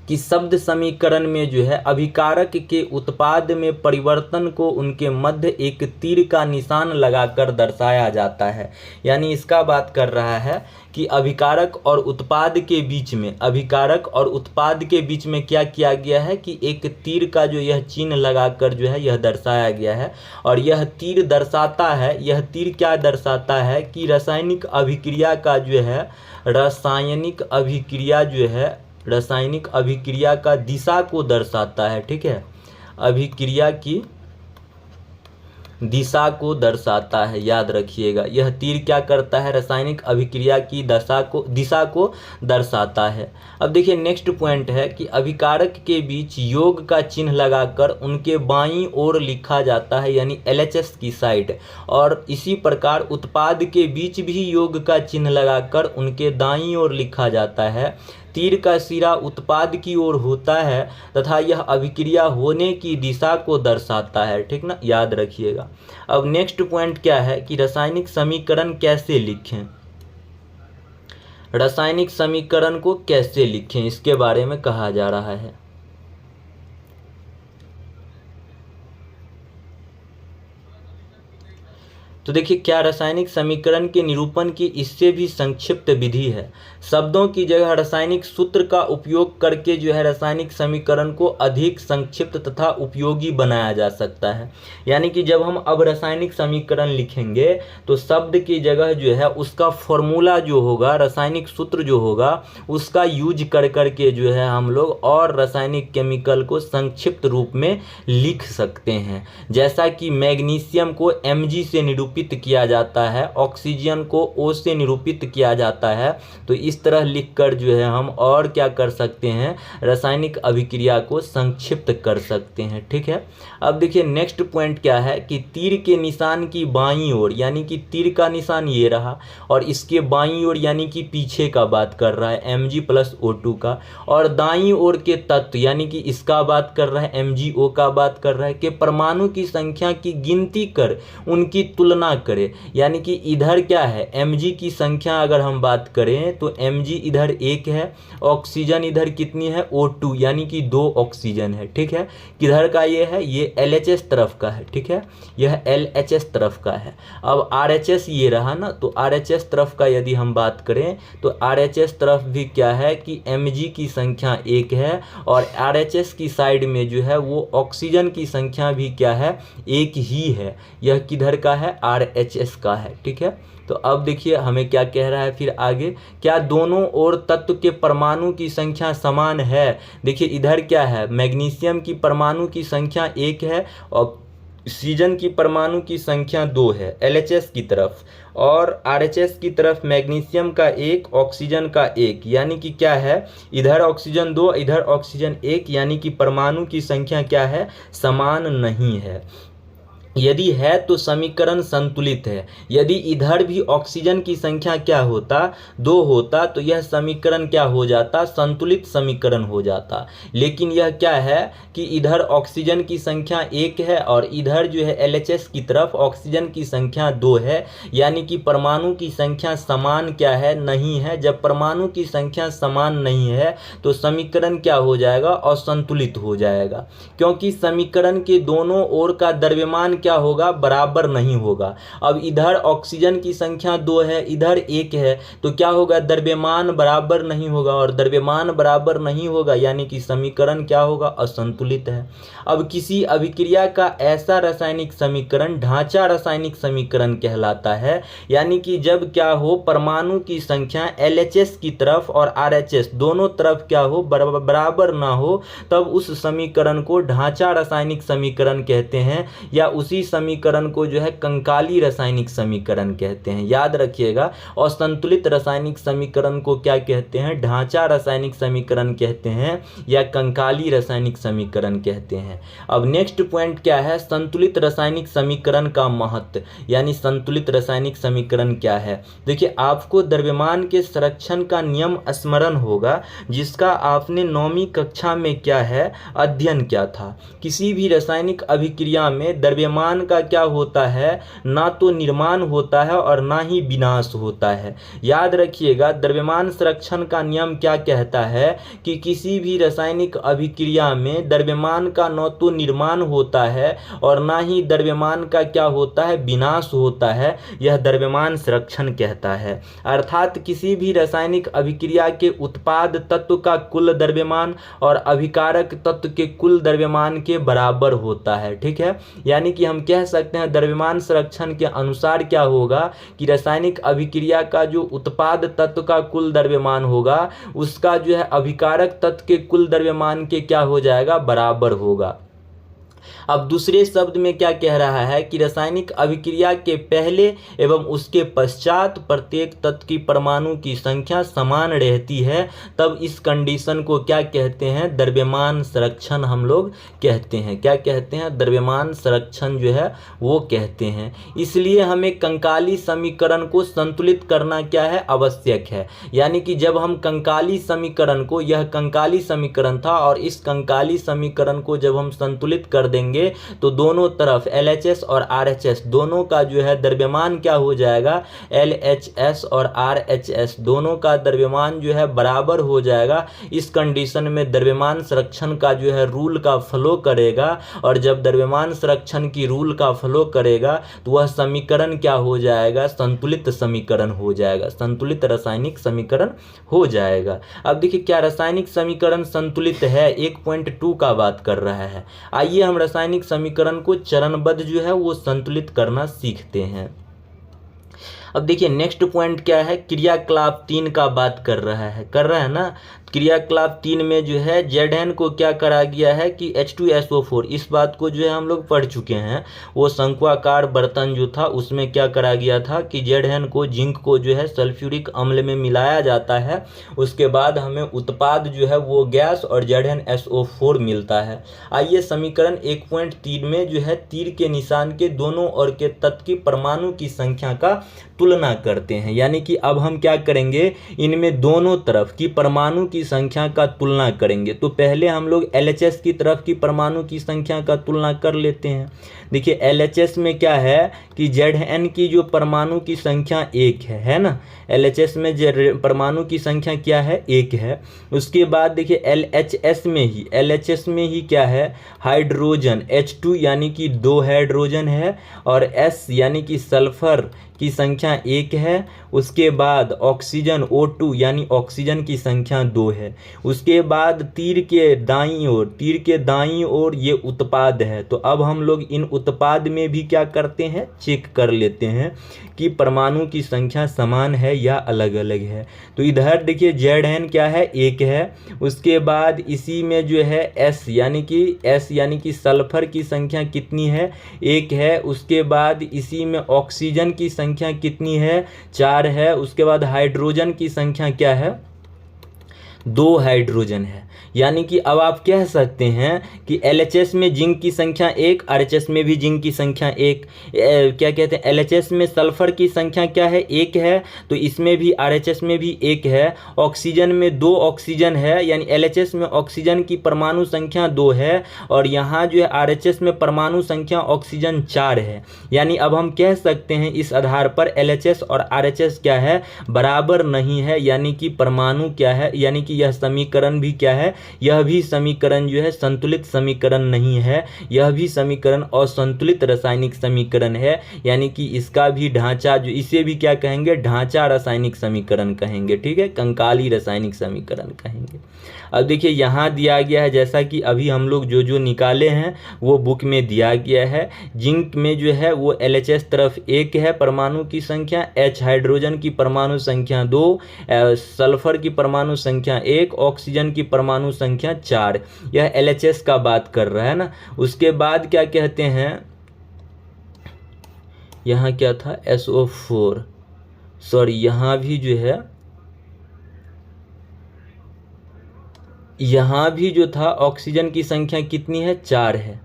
कि शब्द समीकरण में जो है अभिकारक के उत्पाद में परिवर्तन को उनके मध्य एक तीर का निशान लगाकर दर्शाया जाता है। यानी इसका बात कर रहा है कि अभिकारक और उत्पाद के बीच में, अभिकारक और उत्पाद के बीच में क्या किया गया है कि एक तीर का जो यह चिन्ह लगाकर जो है यह दर्शाया गया है। और यह तीर दर्शाता है, यह तीर क्या दर्शाता है कि रासायनिक अभिक्रिया का जो है, रासायनिक अभिक्रिया का दिशा को दर्शाता है, ठीक है। अभिक्रिया की दिशा को दर्शाता है, याद रखिएगा। यह तीर क्या करता है, रासायनिक अभिक्रिया की दिशा को दर्शाता है। अब देखिए नेक्स्ट पॉइंट है कि अभिकारक के बीच योग का चिन्ह लगाकर उनके बाईं ओर लिखा जाता है, यानी LHS की साइड। और इसी प्रकार उत्पाद के बीच भी योग का चिन्ह लगाकर उनके दाईं ओर लिखा जाता है। तीर का सिरा उत्पाद की ओर होता है तथा यह अभिक्रिया होने की दिशा को दर्शाता है, ठीक ना, याद रखिएगा। अब नेक्स्ट पॉइंट क्या है कि रासायनिक समीकरण कैसे लिखें, रासायनिक समीकरण को कैसे लिखें, इसके बारे में कहा जा रहा है। तो देखिए क्या रासायनिक समीकरण के निरूपण की इससे भी संक्षिप्त विधि है। शब्दों की जगह रासायनिक सूत्र का उपयोग करके जो है रासायनिक समीकरण को अधिक संक्षिप्त तथा उपयोगी बनाया जा सकता है। यानी कि जब हम अब रासायनिक समीकरण लिखेंगे तो शब्द की जगह जो है उसका फॉर्मूला जो होगा, रासायनिक सूत्र जो होगा, उसका यूज कर करके जो है हम लोग और रासायनिक केमिकल को संक्षिप्त रूप में लिख सकते हैं। जैसा कि मैग्नीशियम को Mg से निरूपित किया जाता है, ऑक्सीजन को O से निरूपित किया जाता है। तो इस तरह लिखकर जो है हम और क्या कर सकते हैं, रासायनिक अभिक्रिया को संक्षिप्त कर सकते हैं, ठीक है। अब देखिए नेक्स्ट पॉइंट क्या है कि तीर के निशान की बाईं ओर, यानी कि तीर का निशान ये रहा और इसके बाईं ओर यानी कि पीछे का बात कर रहा है Mg+O2 का, और दाईं ओर के तत्व यानी कि इसका बात कर रहा है MgO का बात कर रहा है कि परमाणु की संख्या की गिनती कर उनकी तुलना करें। यानी कि इधर क्या है, Mg की संख्या अगर हम बात करें तो Mg इधर 1 है, ऑक्सीजन इधर कितनी है, O2, यानी कि 2 ऑक्सीजन है, ठीक है। किधर का ये है, ये LHS तरफ का है, ठीक है, यह LHS तरफ का है। अब RHS ये रहा ना, तो RHS तरफ का यदि हम बात करें तो RHS तरफ भी क्या है कि Mg की संख्या 1 है और RHS की साइड में जो है वो ऑक्सीजन की संख्या भी क्या है, 1 ही है। यह किधर का है, RHS का है, ठीक है। तो अब देखिए हमें क्या कह रहा है फिर आगे, क्या दोनों ओर तत्व के परमाणु की संख्या समान है। देखिए इधर क्या है, मैग्नीशियम की परमाणु की संख्या 1 है, ऑक्सीजन की परमाणु की संख्या 2 है LHS की तरफ, और RHS की तरफ मैग्नीशियम का 1, ऑक्सीजन का 1, यानी कि क्या है, इधर ऑक्सीजन 2 इधर ऑक्सीजन 1, यानी कि परमाणु की संख्या क्या है, समान नहीं है। यदि है तो समीकरण संतुलित है। यदि इधर भी ऑक्सीजन की संख्या क्या होता, 2 होता, तो यह समीकरण क्या हो जाता, संतुलित समीकरण हो जाता। लेकिन यह क्या है कि इधर ऑक्सीजन की संख्या 1 है और इधर जो है LHS की तरफ ऑक्सीजन की संख्या 2 है, यानी कि परमाणु की संख्या समान क्या है, नहीं है। जब परमाणु की संख्या समान नहीं है तो समीकरण क्या हो जाएगा, असंतुलित हो जाएगा, क्योंकि समीकरण के दोनों ओर का द्रव्यमान क्या होगा, बराबर नहीं होगा। अब इधर ऑक्सीजन की संख्या 2 है, इधर 1 है, तो क्या होगा, द्रव्यमान बराबर नहीं होगा, और द्रव्यमान बराबर नहीं होगा यानी कि समीकरण क्या होगा, असंतुलित है। अब किसी अभिक्रिया का ऐसा रासायनिक समीकरण ढांचा रासायनिक समीकरण कहलाता है, यानी कि जब क्या हो, परमाणु की संख्या LHS की तरफ और RHS दोनों तरफ क्या हो, बराबर ना हो, तब उस समीकरण को ढांचा रासायनिक समीकरण कहते हैं, या उसी समीकरण को जो है कंकाली रासायनिक समीकरण कहते हैं। याद रखिएगा, असंतुलित रासायनिक समीकरण को क्या कहते हैं, ढांचा रासायनिक समीकरण कहते हैं या कंकाली रासायनिक समीकरण कहते हैं। अब नेक्स्ट पॉइंट क्या है, संतुलित रासायनिक समीकरण का महत्व, यानी संतुलित रासायनिक समीकरण क्या है। देखिए, आपको द्रव्यमान के संरक्षण का नियम स्मरण होगा, जिसका आपने 9वीं कक्षा में क्या है, अध्ययन किया था। किसी भी रासायनिक अभिक्रिया में द्रव्यमान का क्या होता है, ना तो निर्माण होता है और ना ही विनाश होता है। याद रखिएगा, द्रव्यमान संरक्षण का नियम क्या कहता है कि किसी भी रासायनिक अभिक्रिया में द्रव्यमान का न तो निर्माण होता है और ना ही द्रव्यमान का क्या होता है, विनाश होता है। यह द्रव्यमान संरक्षण कहता है। अर्थात किसी भी रासायनिक अभिक्रिया के उत्पाद तत्व का कुल द्रव्यमान और अभिकारक तत्व के कुल द्रव्यमान के बराबर होता है। ठीक है, यानी कि हम कह सकते हैं द्रव्यमान संरक्षण के अनुसार क्या होगा कि रासायनिक अभिक्रिया का जो उत्पाद तत्व का कुल द्रव्यमान होगा, उसका जो है अभिकारक तत्व के कुल द्रव्यमान के क्या हो जाएगा, बराबर होगा। अब दूसरे शब्द में क्या कह रहा है कि रासायनिक अभिक्रिया के पहले एवं उसके पश्चात प्रत्येक तत्व की परमाणु की संख्या समान रहती है, तब इस कंडीशन को क्या कहते हैं, द्रव्यमान संरक्षण हम लोग कहते हैं। क्या कहते हैं, द्रव्यमान संरक्षण जो है वो कहते हैं। इसलिए हमें कंकाली समीकरण को संतुलित करना क्या है, आवश्यक है। यानी कि जब हम कंकाली समीकरण को, यह कंकाली समीकरण था और इस कंकाली समीकरण को जब हम संतुलित कर देंगे तो दोनों तरफ LHS और RHS दोनों का जो है द्रव्यमान क्या हो जाएगा, LHS और RHS दोनों का द्रव्यमान जो है बराबर हो जाएगा। इस कंडीशन में द्रव्यमान संरक्षण का जो है रूल का फ्लो करेगा, और जब द्रव्यमान संरक्षण की रूल का फ्लो करेगा तो वह समीकरण क्या हो जाएगा, संतुलित समीकरण हो जाएगा, संतुलित रासायनिक समीकरण हो जाएगा। अब देखिए, क्या रासायनिक समीकरण संतुलित है, 1.2 का बात कर रहा है। आइए हम रासायनिक समीकरण को चरणबद्ध जो है वो संतुलित करना सीखते हैं। अब देखिए, नेक्स्ट पॉइंट क्या है, क्रियाकलाप 3 का बात कर रहा है ना। क्रियाकलाप 3 में जो है Zn को क्या करा गया है कि H2SO4, इस बात को जो है हम लोग पढ़ चुके हैं। वो शंक्वाकार बर्तन जो था उसमें क्या करा गया था कि Zn को, जिंक को जो है सल्फ्यूरिक अम्ल में मिलाया जाता है, उसके बाद हमें उत्पाद जो है वो गैस और ZnSO4 मिलता है। आइए समीकरण 1.3 में जो है तीर के निशान के दोनों ओर के तत्व की परमाणु की संख्या का तुलना करते हैं। यानी कि अब हम क्या करेंगे, इनमें दोनों तरफ की परमाणु की संख्या का तुलना करेंगे। तो पहले हम लोग LHS की तरफ की परमाणु की संख्या का तुलना कर लेते हैं। देखिए, LHS में क्या है कि Zn की जो परमाणु की संख्या 1 है ना। LHS में परमाणु की संख्या क्या है, 1 है। उसके बाद देखिए LHS में ही क्या है, हाइड्रोजन H2 यानी कि 2 हाइड्रोजन है, और S यानी कि सल्फर की संख्या 1 है। उसके बाद ऑक्सीजन O2 यानी ऑक्सीजन की संख्या 2 है। उसके बाद तीर के दाईं ओर ये उत्पाद है। तो अब हम लोग इन उत्पाद में भी क्या करते हैं, चेक कर लेते हैं कि परमाणु की संख्या समान है या अलग अलग है। तो इधर देखिए Zn क्या है, 1 है। उसके बाद इसी में जो है S यानी कि सल्फर की संख्या कितनी है, 1 है। उसके बाद इसी में ऑक्सीजन की संख्या कितनी है, 4 है। उसके बाद हाइड्रोजन की संख्या क्या है, 2 हाइड्रोजन है। यानी कि अब आप कह सकते हैं कि LHS में जिंक की संख्या 1, RHS में भी जिंक की संख्या 1, क्या कहते हैं, LHS में सल्फर की संख्या क्या है, 1 है, तो इसमें भी RHS में भी 1 है। ऑक्सीजन में 2 ऑक्सीजन है, यानी LHS में ऑक्सीजन की परमाणु संख्या 2 है, और यहाँ जो है RHS में परमाणु संख्या ऑक्सीजन 4 है। यानी अब हम कह सकते हैं इस आधार पर LHS और RHS क्या है, बराबर नहीं है, यानी कि परमाणु क्या है, यानी कि यह समीकरण भी क्या है, यह भी समीकरण जो है संतुलित समीकरण नहीं है, यह भी समीकरण असंतुलित रासायनिक समीकरण है। यानी कि इसका भी ढांचा, जो इसे भी क्या कहेंगे, ढांचा रासायनिक समीकरण कहेंगे, ठीक है, कंकाली रासायनिक समीकरण कहेंगे। अब देखिए यहाँ दिया गया है, जैसा कि अभी हम लोग जो जो निकाले हैं वो बुक में दिया गया है। जिंक में जो है वो LHS तरफ 1 है परमाणु की संख्या, H हाइड्रोजन की परमाणु संख्या 2, सल्फर की परमाणु संख्या 1, ऑक्सीजन की परमाणु संख्या 4। यह LHS का बात कर रहा है ना। उसके बाद क्या कहते हैं, यहाँ क्या था, SO4, सॉरी यहाँ भी जो है, यहाँ भी जो था ऑक्सीजन की संख्या कितनी है, 4 है।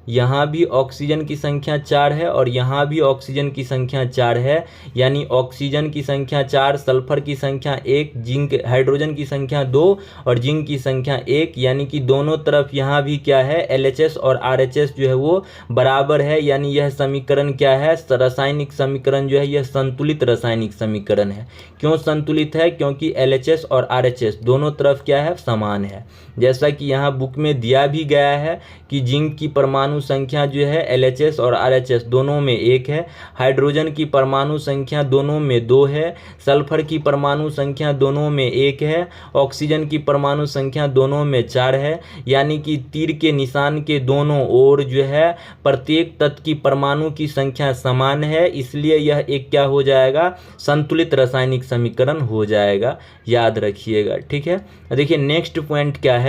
यहाँ भी ऑक्सीजन की संख्या 4 है और यहाँ भी ऑक्सीजन की संख्या 4 है। यानी ऑक्सीजन की संख्या 4, सल्फर की संख्या 1, जिंक हाइड्रोजन की संख्या 2 और जिंक की संख्या 1। यानी कि दोनों तरफ यहाँ भी क्या है, LHS और RHS जो है वो बराबर है। यानी यह समीकरण क्या है, रासायनिक समीकरण जो है यह संतुलित रासायनिक समीकरण है। क्यों संतुलित है, क्योंकि LHS और RHS दोनों तरफ क्या है, समान है। जैसा कि यहाँ बुक में दिया भी गया है कि जिंक की परमाणु संख्या जो है LHS और RHS दोनों में 1 है, हाइड्रोजन की परमाणु संख्या दोनों में 2 है, सल्फर की परमाणु संख्या दोनों में 1 है, ऑक्सीजन की परमाणु संख्या दोनों में 4 है। यानी कि तीर के निशान के दोनों ओर जो है प्रत्येक तत्व की परमाणु की संख्या समान है, इसलिए यह एक क्या हो जाएगा, संतुलित रासायनिक समीकरण हो जाएगा, याद रखिएगा, ठीक है। देखिए नेक्स्ट पॉइंट क्या है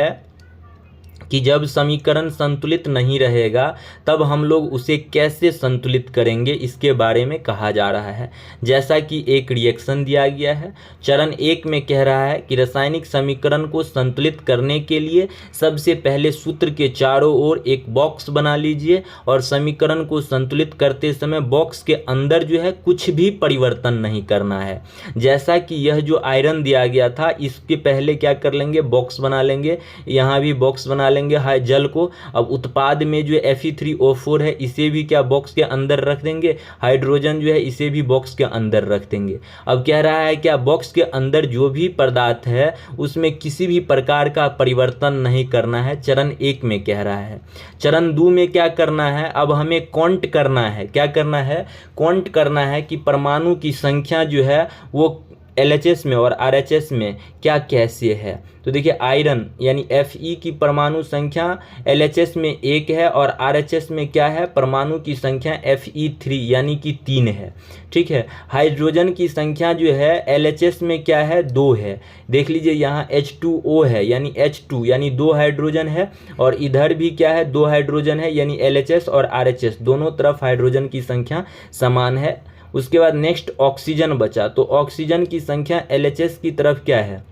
कि जब समीकरण संतुलित नहीं रहेगा तब हम लोग उसे कैसे संतुलित करेंगे, इसके बारे में कहा जा रहा है। जैसा कि एक रिएक्शन दिया गया है, चरण 1 में कह रहा है कि रासायनिक समीकरण को संतुलित करने के लिए सबसे पहले सूत्र के चारों ओर एक बॉक्स बना लीजिए और समीकरण को संतुलित करते समय बॉक्स के अंदर जो है कुछ भी परिवर्तन नहीं करना है। जैसा कि यह जो आयरन दिया गया था, इसके पहले क्या कर लेंगे, बॉक्स बना लेंगे, यहाँ भी बॉक्स बना लेंगे हाई जल को। अब उत्पाद में जो Fe3O4 है इसे भी क्या बॉक्स के अंदर रख देंगे, हाइड्रोजन जो है इसे भी बॉक्स के अंदर रख देंगे। अब कह रहा है क्या, बॉक्स के अंदर जो भी पदार्थ है उसमें किसी भी प्रकार का परिवर्तन नहीं करना है, चरण 1 में कह रहा है। चरण 2 में क्या करना है, अब हमें काउंट करना है, क्या करना है, काउंट करना है कि परमाणु की संख्या जो है वो LHS में और RHS में क्या कैसे है। तो देखिए आयरन यानी Fe की परमाणु संख्या LHS में 1 है और RHS में क्या है, परमाणु की संख्या Fe3 यानी कि 3 है, ठीक है। हाइड्रोजन की संख्या जो है LHS में क्या है, 2 है। देख लीजिए यहाँ H2O है, यानी H2 यानी 2 हाइड्रोजन है, और इधर भी क्या है, 2 हाइड्रोजन है, यानी LHS और RHS दोनों तरफ हाइड्रोजन की संख्या समान है। उसके बाद नेक्स्ट ऑक्सीजन बचा, तो ऑक्सीजन की संख्या LHS की तरफ क्या है,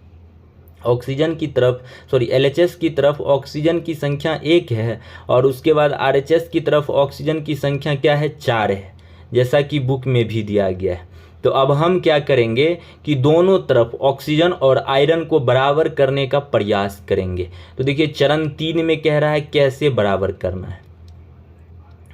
ऑक्सीजन की तरफ LHS की तरफ ऑक्सीजन की संख्या 1 है, और उसके बाद RHS की तरफ ऑक्सीजन की संख्या क्या है, 4 है, जैसा कि बुक में भी दिया गया है। तो अब हम क्या करेंगे कि दोनों तरफ ऑक्सीजन और आयरन को बराबर करने का प्रयास करेंगे। तो देखिए चरण 3 में कह रहा है कैसे बराबर करना है,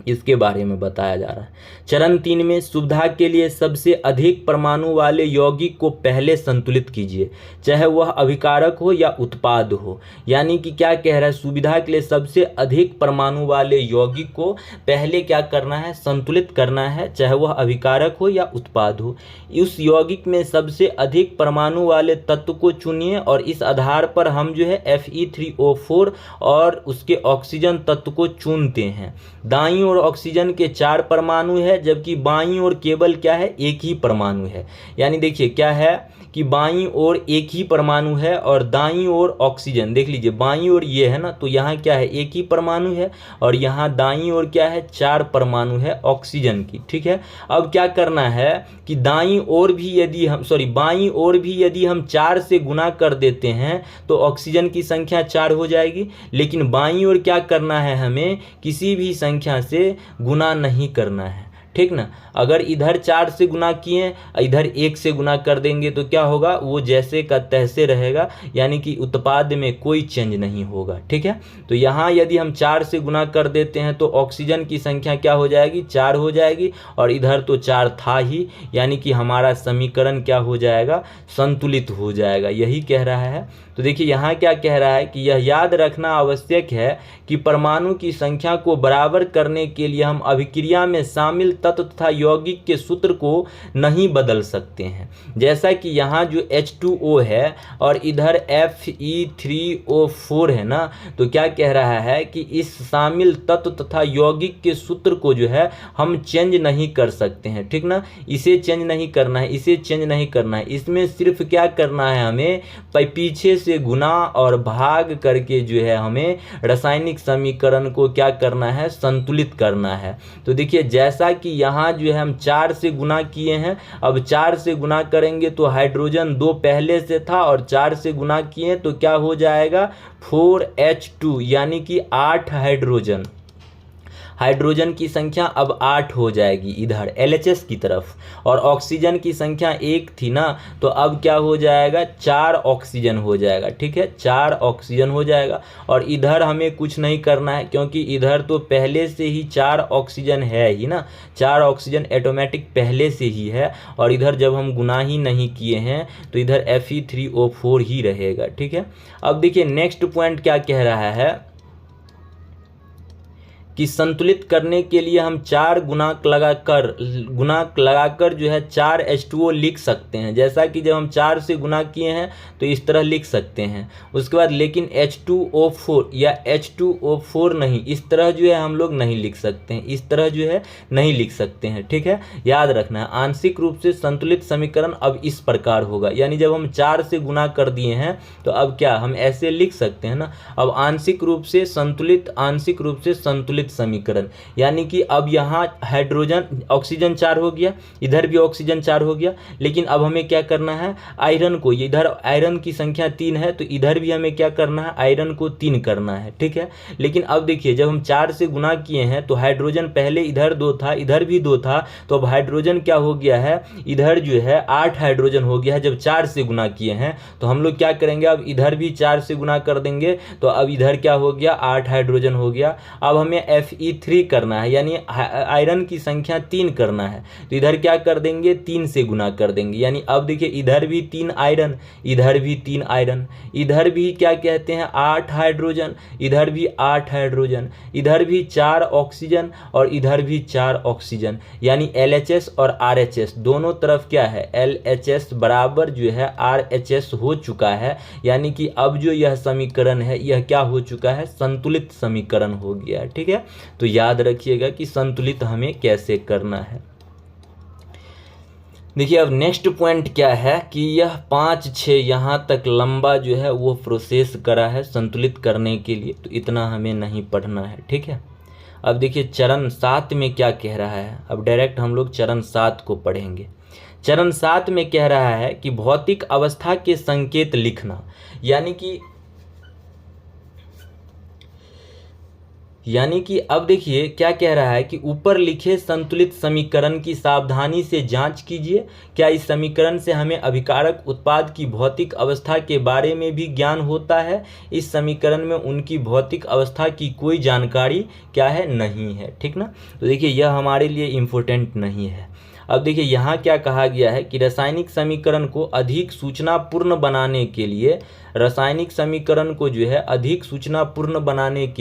इसके बारे में बताया जा रहा है। चरण 3 में सुविधा के लिए सबसे अधिक परमाणु वाले यौगिक को पहले संतुलित कीजिए, चाहे वह अभिकारक हो या उत्पाद हो। यानी कि क्या कह रहा है, सुविधा के लिए सबसे अधिक परमाणु वाले यौगिक को पहले क्या करना है, संतुलित करना है, चाहे वह अभिकारक हो या उत्पाद हो। उस यौगिक में सबसे अधिक परमाणु वाले तत्व को चुनिए और इस आधार पर हम जो है Fe3O4 और उसके ऑक्सीजन तत्व को चुनते हैं। दाईं ओर ऑक्सीजन के 4 परमाणु है, जबकि बाईं ओर केवल क्या है, 1 ही परमाणु है। यानी देखिए क्या है कि बाईं ओर एक ही परमाणु है और दाईं ओर ऑक्सीजन, देख लीजिए बाईं ओर ये है ना, तो यहाँ क्या है एक ही परमाणु है और यहाँ दाईं ओर क्या है 4 परमाणु है ऑक्सीजन की, ठीक है। अब क्या करना है कि दाईं ओर भी यदि हम बाईं ओर भी यदि हम 4 से गुना कर देते हैं तो ऑक्सीजन की संख्या 4 हो जाएगी, लेकिन बाईं ओर क्या करना है, हमें किसी भी संख्या से गुना नहीं करना है, ठीक ना। अगर इधर 4 से गुना किए इधर 1 से गुना कर देंगे तो क्या होगा, वो जैसे का तैसे रहेगा, यानी कि उत्पाद में कोई चेंज नहीं होगा, ठीक है। तो यहाँ यदि हम 4 से गुना कर देते हैं तो ऑक्सीजन की संख्या क्या हो जाएगी 4 हो जाएगी, और इधर तो 4 था ही, यानी कि हमारा समीकरण क्या हो जाएगा संतुलित हो जाएगा, यही कह रहा है। तो देखिए यहाँ क्या कह रहा है कि यह याद रखना आवश्यक है कि परमाणु की संख्या को बराबर करने के लिए हम अभिक्रिया में शामिल तत्व तथा यौगिक के सूत्र को नहीं बदल सकते हैं। जैसा कि यहाँ जो H2O है और इधर Fe3O4 है ना, तो क्या कह रहा है कि इस शामिल तत्व तथा यौगिक के सूत्र को जो है हम चेंज नहीं कर सकते हैं, ठीक ना। इसे चेंज नहीं करना है, इसे चेंज नहीं करना है, इसमें सिर्फ क्या करना है, हमें पीछे से गुना और भाग करके जो है हमें रासायनिक समीकरण को क्या करना है संतुलित करना है। तो देखिए जैसा कि यहाँ जो है हम 4 से गुना किए हैं, अब 4 से गुना करेंगे तो हाइड्रोजन 2 पहले से था और 4 से गुना किए तो क्या हो जाएगा 4H2, यानी कि 8 हाइड्रोजन की संख्या अब 8 हो जाएगी इधर LHS की तरफ, और ऑक्सीजन की संख्या 1 थी ना, तो अब क्या हो जाएगा 4 ऑक्सीजन हो जाएगा, ठीक है 4 ऑक्सीजन हो जाएगा। और इधर हमें कुछ नहीं करना है क्योंकि इधर तो पहले से ही 4 ऑक्सीजन है ही ना, 4 ऑक्सीजन ऑटोमेटिक पहले से ही है, और इधर जब हम गुना ही नहीं किए हैं तो इधर Fe3O4 ही रहेगा, ठीक है। अब देखिए नेक्स्ट पॉइंट क्या कह रहा है कि संतुलित करने के लिए हम 4 गुणांक लगाकर जो है 4H2O लिख सकते हैं। जैसा कि जब हम 4 से गुना किए हैं तो इस तरह लिख सकते हैं। उसके बाद लेकिन H2O4 या H2O4 नहीं, इस तरह जो है हम लोग नहीं लिख सकते हैं, इस तरह जो है नहीं लिख सकते हैं, ठीक है। याद रखना है आंशिक रूप से संतुलित समीकरण अब इस प्रकार होगा, यानी जब हम 4 से गुना कर दिए हैं तो अब क्या हम ऐसे लिख सकते हैं ना। अब आंशिक रूप से संतुलित समीकरण, यानी कि अब यहाँ हाइड्रोजन ऑक्सीजन 4 हो गया, इधर भी ऑक्सीजन 4 हो गया, लेकिन अब हमें क्या करना है आयरन को, इधर आयरन की संख्या 3 है तो इधर भी हमें क्या करना है आयरन को 3 करना है, ठीक है। लेकिन अब देखिए जब हम 4 से गुना किए हैं तो हाइड्रोजन पहले इधर 2 था, इधर भी 2 था, तो अब हाइड्रोजन क्या हो गया है इधर जो है 8 हाइड्रोजन हो गया है। जब 4 से गुना किए हैं तो हम लोग क्या करेंगे, अब इधर भी 4 से गुना कर देंगे तो अब इधर क्या हो गया 8 हाइड्रोजन हो गया। अब हमें Fe3 करना है, यानी आयरन की संख्या 3 करना है, तो इधर क्या कर देंगे 3 से गुना कर देंगे, यानी अब देखिए इधर भी 3 आयरन, इधर भी 3 आयरन, इधर भी क्या कहते हैं 8 हाइड्रोजन, इधर भी 8 हाइड्रोजन, इधर भी 4 ऑक्सीजन और इधर भी 4 ऑक्सीजन, यानी LHS और RHS दोनों तरफ क्या है LHS बराबर जो है RHS हो चुका है, यानी कि अब जो यह समीकरण है यह क्या हो चुका है संतुलित समीकरण हो गया है, ठीक है। तो याद रखिएगा कि संतुलित हमें कैसे करना है। देखिए अब नेक्स्ट पॉइंट क्या है कि यह 5-6 यहाँ तक लंबा जो है वो प्रोसेस करा है संतुलित करने के लिए, तो इतना हमें नहीं पढ़ना है, ठीक है। अब देखिए चरण 7 में क्या कह रहा है, अब डायरेक्ट हम लोग चरण 7 को पढ़ेंगे। चरण 7 में कह रहा है कि भौतिक अवस्था के संकेत लिखना, यानी कि अब देखिए क्या कह रहा है कि ऊपर लिखे संतुलित समीकरण की सावधानी से जांच कीजिए, क्या इस समीकरण से हमें अभिकारक उत्पाद की भौतिक अवस्था के बारे में भी ज्ञान होता है। इस समीकरण में उनकी भौतिक अवस्था की कोई जानकारी क्या है नहीं है, ठीक ना। तो देखिए यह हमारे लिए इम्पोर्टेंट नहीं है। अब देखिए यहाँ क्या कहा गया है कि रासायनिक समीकरण को अधिक सूचनापूर्ण बनाने के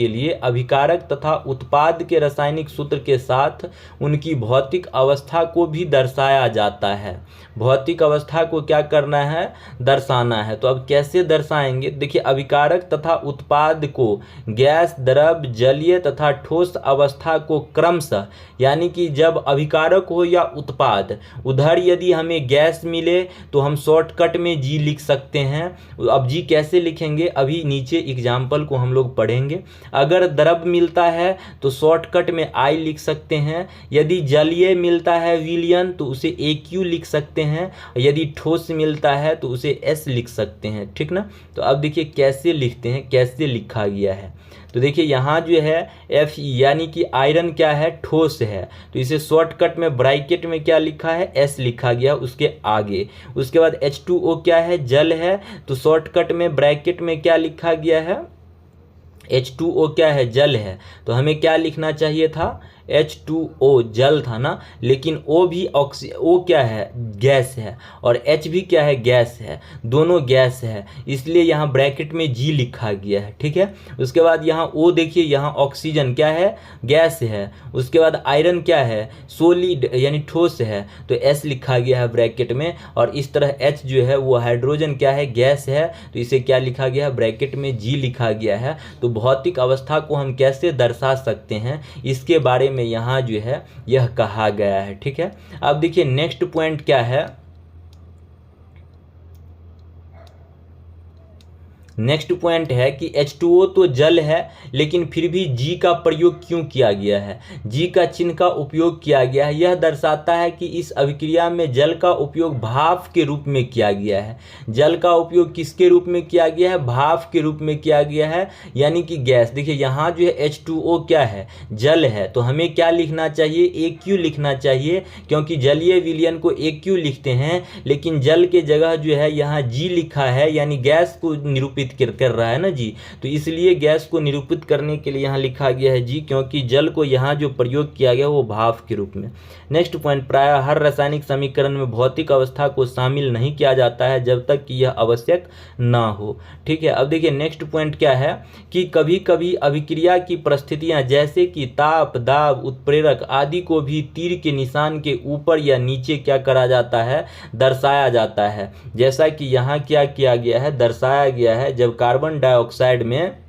लिए अभिकारक तथा उत्पाद के रासायनिक सूत्र के साथ उनकी भौतिक अवस्था को भी दर्शाया जाता है। भौतिक अवस्था को क्या करना है दर्शाना है। तो अब कैसे दर्शाएंगे, देखिए अभिकारक तथा उत्पाद को गैस, द्रव, जलीय तथा ठोस अवस्था को क्रमशः, यानी कि जब अभिकारक हो या उत्पाद। उधर यदि हमें गैस मिले तो हम शॉर्टकट में जी लिख सकते हैं। अब जी कैसे लिखेंगे अभी नीचे एग्जाम्पल को हम लोग पढ़ेंगे। अगर द्रव मिलता है तो शॉर्टकट में आई लिख सकते हैं। यदि जलीय मिलता है विलयन तो उसे AQ लिख सकते हैं। यदि ठोस मिलता है तो उसे S लिख सकते हैं, ठीक ना। तो अब देखिए कैसे लिखते हैं, कैसे लिखा गया है। तो देखिए यहाँ जो है Fe यानी कि आयरन क्या है, ठोस है, तो इसे शॉर्टकट में ब्रैकेट में क्या लिखा है, S लिखा गया उसके आगे। उसके बाद H2O क्या है, जल है, तो शॉर्टकट में ब्रैकेट में क्या लिखा गया है, H2O क्या है, जल है, तो हमें क्या लिखना चाहिए था, H2O जल था ना, लेकिन O भी O क्या है, गैस है, और H भी क्या है, गैस है, दोनों गैस है, इसलिए यहाँ ब्रैकेट में G लिखा गया है, ठीक है। उसके बाद यहाँ O देखिए, यहाँ ऑक्सीजन क्या है, गैस है। उसके बाद आयरन क्या है, सोलिड यानी ठोस है, तो S लिखा गया है ब्रैकेट में। और इस तरह H जो है वो हाइड्रोजन क्या है, गैस है, तो इसे क्या लिखा गया है, ब्रैकेट में G लिखा गया है। तो भौतिक अवस्था को हम कैसे दर्शा सकते हैं, इसके बारे में यहाँ जो है यह कहा गया है, ठीक है। अब देखिए नेक्स्ट पॉइंट क्या है, नेक्स्ट पॉइंट है कि H2O तो जल है, लेकिन फिर भी G का प्रयोग क्यों किया गया है, G का चिन्ह का उपयोग किया गया है। यह दर्शाता है कि इस अभिक्रिया में जल का उपयोग भाप के रूप में किया गया है। जल का उपयोग किसके रूप में किया गया है, भाप के रूप में किया गया है, यानी कि गैस। देखिए यहाँ जो है H2O क्या है, जल है, तो हमें क्या लिखना चाहिए, AQ लिखना चाहिए, क्योंकि जलीय विलयन को AQ लिखते हैं, लेकिन जल के जगह जो है यहाँ G लिखा है, यानी गैस को निरूपित कर रहा है ना जी, तो इसलिए गैस को निरूपित करने के लिए यहाँ लिखा गया है जी, क्योंकि जल को यहाँ जो प्रयोग किया गया वो भाप के रूप में। नेक्स्ट पॉइंट, प्रायः हर रासायनिक समीकरण में भौतिक अवस्था को शामिल नहीं किया जाता है जब तक कि यह आवश्यक ना हो, ठीक है। अब देखिए नेक्स्ट पॉइंट क्या है कि कभी कभी अभिक्रिया की परिस्थितियां जैसे कि ताप, दाब, उत्प्रेरक आदि को भी तीर के निशान के ऊपर या नीचे क्या करा जाता है, दर्शाया जाता है। जैसा कि यहाँ क्या किया गया है, दर्शाया गया है, जब कार्बन डाइऑक्साइड में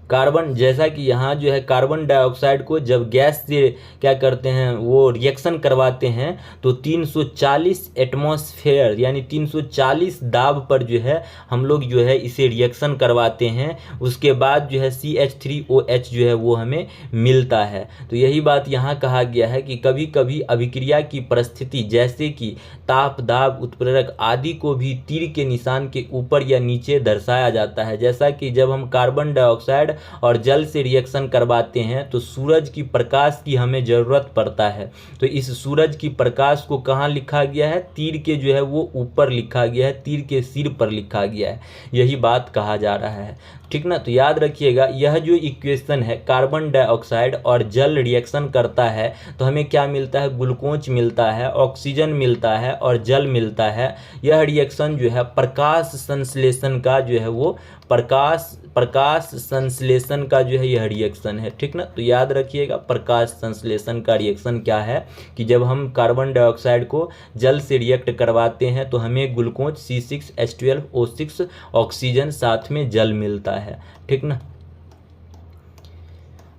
जैसा कि यहाँ जो है कार्बन डाइऑक्साइड को जब गैस से क्या करते हैं, वो रिएक्शन करवाते हैं, तो 340 एटमॉस्फेयर यानी 340 दाब पर जो है हम लोग जो है इसे रिएक्शन करवाते हैं। उसके बाद जो है CH3OH जो है वो हमें मिलता है। तो यही बात यहाँ कहा गया है कि कभी कभी अभिक्रिया की परिस्थिति जैसे कि ताप, दाब, उत्प्रेरक आदि को भी तीर के निशान के ऊपर या नीचे दर्शाया जाता है। जैसा कि जब हम कार्बन डाइऑक्साइड और जल से रिएक्शन करवाते हैं तो सूरज की प्रकाश की हमें जरूरत पड़ता है, तो इस सूरज की प्रकाश को कहाँ लिखा गया है, तीर के जो है वो ऊपर लिखा गया है, तीर के सिर पर लिखा गया है, यही बात कहा जा रहा है, ठीक ना। तो याद रखिएगा यह जो इक्वेशन है, कार्बन डाइऑक्साइड और जल रिएक्शन करता है तो हमें क्या मिलता है, ग्लूकोज मिलता है, ऑक्सीजन मिलता है और जल मिलता है। यह रिएक्शन जो है प्रकाश संश्लेषण का जो है वो प्रकाश संश्लेषण का जो है यह रिएक्शन है, ठीक ना। तो याद रखिएगा प्रकाश संश्लेषण का रिएक्शन क्या है कि जब हम कार्बन डाइऑक्साइड को जल से रिएक्ट करवाते हैं तो हमें ग्लूकोज C6H12O6 ऑक्सीजन साथ में जल मिलता है, ठीक ना।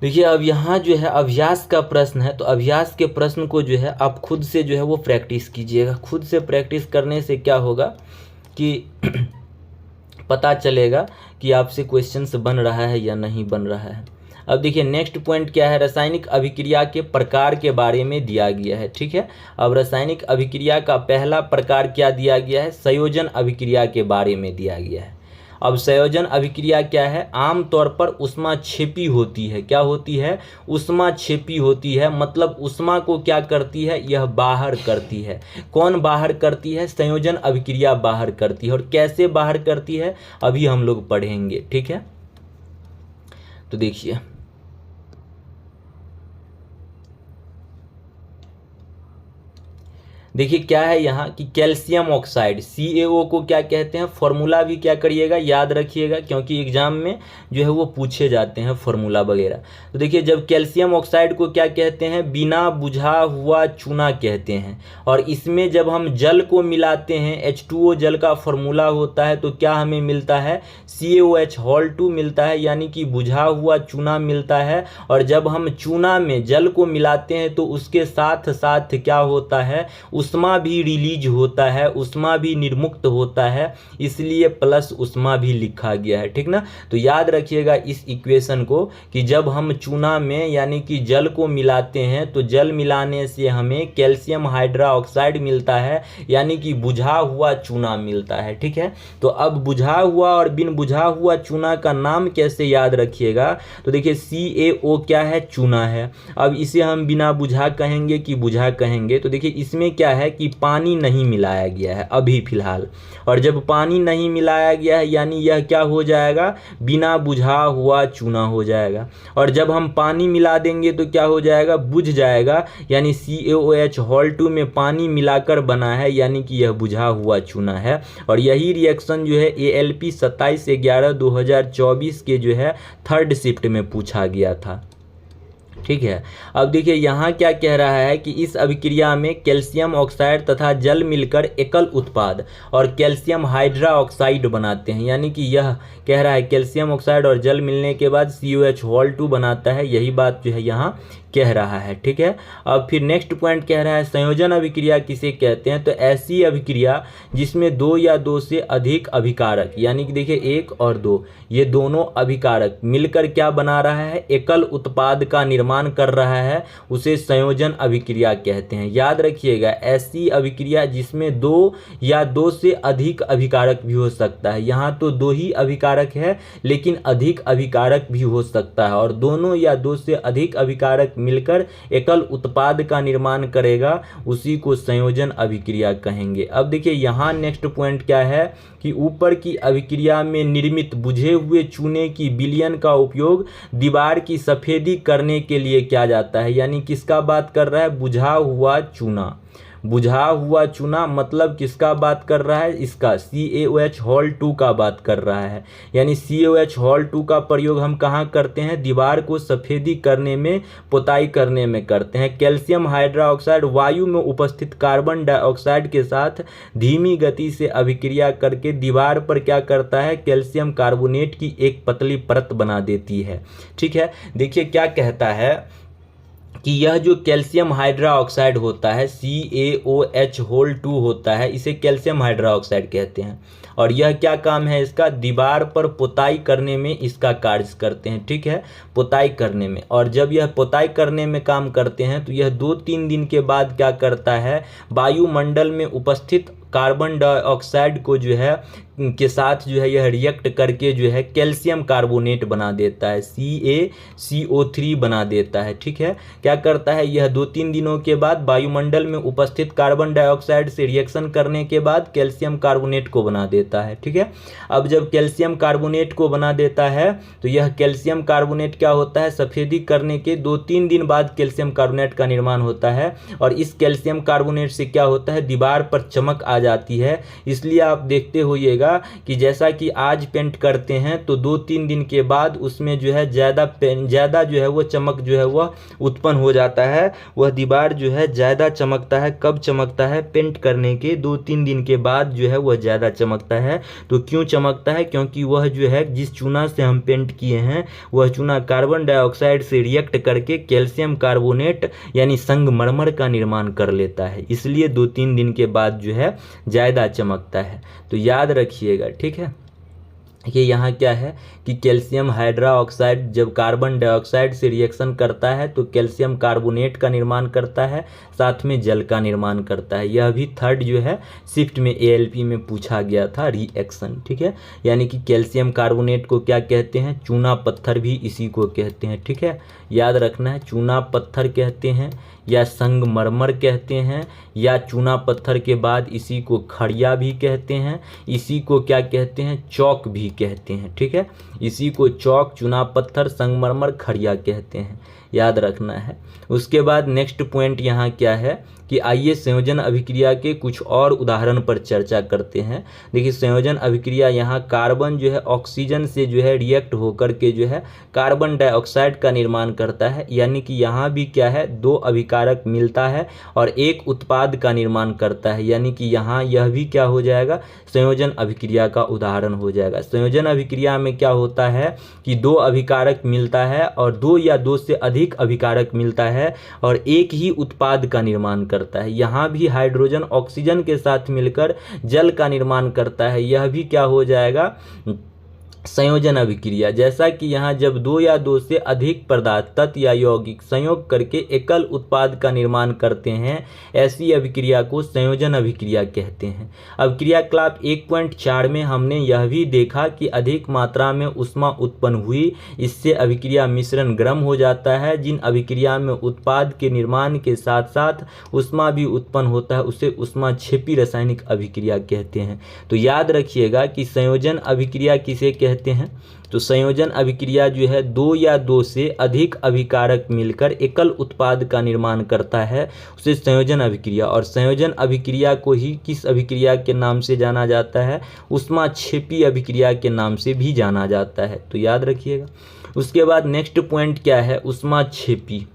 देखिए अब यहाँ जो है अभ्यास का प्रश्न है, तो अभ्यास के प्रश्न को जो है आप खुद से जो है वो प्रैक्टिस कीजिएगा। खुद से प्रैक्टिस करने से क्या होगा कि पता चलेगा कि आपसे क्वेश्चंस बन रहा है या नहीं बन रहा है। अब देखिए नेक्स्ट पॉइंट क्या है, रासायनिक अभिक्रिया के प्रकार के बारे में दिया गया है, ठीक है। अब रासायनिक अभिक्रिया का पहला प्रकार क्या दिया गया है, संयोजन अभिक्रिया के बारे में दिया गया है। अब संयोजन अभिक्रिया क्या है, आमतौर पर ऊष्माक्षेपी होती है। क्या होती है, ऊष्माक्षेपी होती है, मतलब ऊष्मा को क्या करती है, यह बाहर करती है। कौन बाहर करती है, संयोजन अभिक्रिया बाहर करती है। और कैसे बाहर करती है अभी हम लोग पढ़ेंगे, ठीक है। तो देखिए देखिए क्या है यहाँ कि कैल्शियम ऑक्साइड CaO को क्या कहते हैं, फॉर्मूला भी क्या करिएगा याद रखिएगा, क्योंकि एग्जाम में जो है वो पूछे जाते हैं फॉर्मूला वगैरह। तो देखिए जब कैल्शियम ऑक्साइड को क्या कहते हैं, बिना बुझा हुआ चूना कहते हैं। और इसमें जब हम जल को मिलाते हैं, H2O जल का फॉर्मूला होता है, तो क्या हमें मिलता है, CaOH2 मिलता है, यानी कि बुझा हुआ चूना मिलता है। और जब हम चूना में जल को मिलाते हैं तो उसके साथ साथ क्या होता है, उष्मा भी रिलीज होता है, उष्मा भी निर्मुक्त होता है, इसलिए प्लस उष्मा भी लिखा गया है, ठीक ना। तो याद रखिएगा इस इक्वेशन को कि जब हम चूना में यानी कि जल को मिलाते हैं तो जल मिलाने से हमें कैल्शियम हाइड्रोक्साइड मिलता है, यानी कि बुझा हुआ चूना मिलता है, ठीक है। तो अब बुझा हुआ और बिन बुझा हुआ चूना का नाम कैसे याद रखिएगा, तो देखिए CaO क्या है, चूना है। अब इसे हम बिना बुझा कहेंगे कि बुझा कहेंगे, तो देखिए इसमें क्या है कि पानी नहीं मिलाया गया है अभी फिलहाल। और जब पानी नहीं मिलाया गया है यानी यह क्या हो जाएगा, बिना बुझा हुआ चूना हो जाएगा। और जब हम पानी मिला देंगे तो क्या हो जाएगा, बुझ जाएगा, यानी CaOH2 में पानी मिलाकर बना है, यानी कि यह बुझा हुआ चूना है। और यही रिएक्शन जो है ALP 27/11/2024 के जो है 3rd शिफ्ट में पूछा गया था, ठीक है। अब देखिए यहाँ क्या कह रहा है कि इस अभिक्रिया में कैल्शियम ऑक्साइड तथा जल मिलकर एकल उत्पाद और कैल्शियम हाइड्रोक्साइड बनाते हैं, यानी कि यह कह रहा है कैल्शियम ऑक्साइड और जल मिलने के बाद CaOH2 बनाता है, यही बात जो है यहाँ कह रहा है, ठीक है। अब फिर नेक्स्ट पॉइंट कह रहा है संयोजन अभिक्रिया किसे कहते हैं, तो ऐसी अभिक्रिया जिसमें 2 या 2 से अधिक अभिकारक, यानी कि देखिए 1 और 2 ये दोनों अभिकारक मिलकर क्या बना रहा है, एकल उत्पाद का निर्माण कर रहा है, उसे संयोजन अभिक्रिया कहते हैं। याद रखिएगा ऐसी अभिक्रिया जिसमें 2 या 2 से अधिक अभिकारक भी हो सकता है, यहाँ तो 2 ही अभिकारक है लेकिन अधिक अभिकारक भी हो सकता है, और दोनों या 2 से अधिक अभिकारक मिलकर एकल उत्पाद का निर्माण करेगा, उसी को संयोजन अभिक्रिया कहेंगे। अब देखिए यहाँ नेक्स्ट पॉइंट क्या है कि ऊपर की अभिक्रिया में निर्मित बुझे हुए चूने की विलयन का उपयोग दीवार की सफेदी करने के लिए किया जाता है, यानी किसका बात कर रहा है, बुझा हुआ चूना। बुझा हुआ चूना मतलब किसका बात कर रहा है, इसका CaOH2 का बात कर रहा है, यानी CaOH2 का प्रयोग हम कहाँ करते हैं, दीवार को सफेदी करने में, पुताई करने में करते हैं। कैल्शियम हाइड्रोक्साइड वायु में उपस्थित कार्बन डाइऑक्साइड के साथ धीमी गति से अभिक्रिया करके दीवार पर क्या करता है, कैल्शियम कार्बोनेट की एक पतली परत बना देती है, ठीक है। देखिए क्या कहता है कि यह जो कैल्शियम हाइड्रोक्साइड होता है CaOH2 होता है, इसे कैल्शियम हाइड्रोक्साइड कहते हैं। और यह क्या काम है इसका, दीवार पर पुताई करने में इसका कार्य करते हैं, ठीक है, पुताई करने में। और जब यह पुताई करने में काम करते हैं तो यह 2-3 दिन के बाद क्या करता है, वायुमंडल में उपस्थित कार्बन डाइऑक्साइड को जो है के साथ जो है यह रिएक्ट करके जो है कैल्शियम कार्बोनेट बना देता है, CaCO3 बना देता है, ठीक है। क्या करता है, यह 2-3 दिनों के बाद वायुमंडल में उपस्थित कार्बन डाइऑक्साइड से रिएक्शन करने के बाद कैल्शियम कार्बोनेट को बना देता है, ठीक है। अब जब कैल्शियम कार्बोनेट को बना देता है तो यह कैल्शियम कार्बोनेट क्या होता है, सफेदी करने के 2-3 दिन बाद कैल्शियम कार्बोनेट का निर्माण होता है। और इस कैल्शियम कार्बोनेट से क्या होता है, दीवार पर चमक आ जाती है। इसलिए आप देखते होइएगा कि जैसा कि आज पेंट करते हैं तो 2-3 दिन के बाद उसमें जो है ज़्यादा जो है वो चमक जो है वह उत्पन्न हो जाता है, वह दीवार जो है ज़्यादा चमकता है। कब चमकता है, पेंट करने के 2-3 दिन के बाद जो है वह ज़्यादा चमकता है। तो क्यों चमकता है, क्योंकि वह जो है जिस चूना से हम पेंट किए हैं वह चूना कार्बन डाइऑक्साइड से रिएक्ट करके कैल्शियम कार्बोनेट यानी संगमरमर का निर्माण कर लेता है, इसलिए 2-3 दिन के बाद जो है ज़्यादा चमकता है। तो याद रखिएगा, ठीक है। ये यहाँ क्या है कि कैल्शियम हाइड्रोक्साइड जब कार्बन डाइऑक्साइड से रिएक्शन करता है तो कैल्शियम कार्बोनेट का निर्माण करता है, साथ में जल का निर्माण करता है। यह भी 3rd जो है शिफ्ट में ALP में पूछा गया था रिएक्शन, ठीक है। यानी कि कैल्शियम कार्बोनेट को क्या कहते हैं, चूना पत्थर भी इसी को कहते हैं, ठीक है। याद रखना है, चूना पत्थर कहते हैं या संगमरमर कहते हैं, या चूना पत्थर के बाद इसी को खड़िया भी कहते हैं, इसी को क्या कहते हैं, चौक भी कहते हैं। ठीक है, इसी को चौक, चूना पत्थर, संगमरमर, खड़िया कहते हैं, याद रखना है। उसके बाद नेक्स्ट पॉइंट यहाँ क्या है कि आइए संयोजन अभिक्रिया के कुछ और उदाहरण पर चर्चा करते हैं। देखिए संयोजन अभिक्रिया यहाँ कार्बन जो है ऑक्सीजन से जो है रिएक्ट होकर के जो है कार्बन डाइऑक्साइड का निर्माण करता है, यानी कि यहाँ भी क्या है, दो अभिकारक मिलता है और एक उत्पाद का निर्माण करता है, यानी कि यहाँ यह भी क्या हो जाएगा, संयोजन अभिक्रिया का उदाहरण हो जाएगा। संयोजन अभिक्रिया में क्या होता है कि दो अभिकारक मिलता है और दो या दो से अधिक अभिकारक मिलता है और एक ही उत्पाद का निर्माण करता है। यहाँ भी हाइड्रोजन ऑक्सीजन के साथ मिलकर जल का निर्माण करता है, यह भी क्या हो जाएगा, संयोजन अभिक्रिया। जैसा कि यहाँ जब दो या दो से अधिक पदार्थ तत्व या यौगिक संयोग करके एकल उत्पाद का निर्माण करते हैं, ऐसी अभिक्रिया को संयोजन अभिक्रिया कहते हैं। अभिक्रिया क्लास 1.4 में हमने यह भी देखा कि अधिक मात्रा में ऊष्मा उत्पन्न हुई, इससे अभिक्रिया मिश्रण गर्म हो जाता है। जिन अभिक्रिया में उत्पाद के निर्माण के साथ साथ ऊष्मा भी उत्पन्न होता है उसे ऊष्माक्षेपी रासायनिक अभिक्रिया कहते हैं। तो याद रखिएगा कि संयोजन अभिक्रिया किसे कहते हैं, तो संयोजन अभिक्रिया जो है दो या दो से अधिक अभिकारक मिलकर एकल उत्पाद का निर्माण करता है, उसे संयोजन अभिक्रिया। और संयोजन अभिक्रिया को ही किस अभिक्रिया के नाम से जाना जाता है, ऊष्माक्षेपी अभिक्रिया के नाम से भी जाना जाता है, तो याद रखिएगा। उसके बाद नेक्स्ट पॉइंट क्या है, ऊष्माक्षेपी।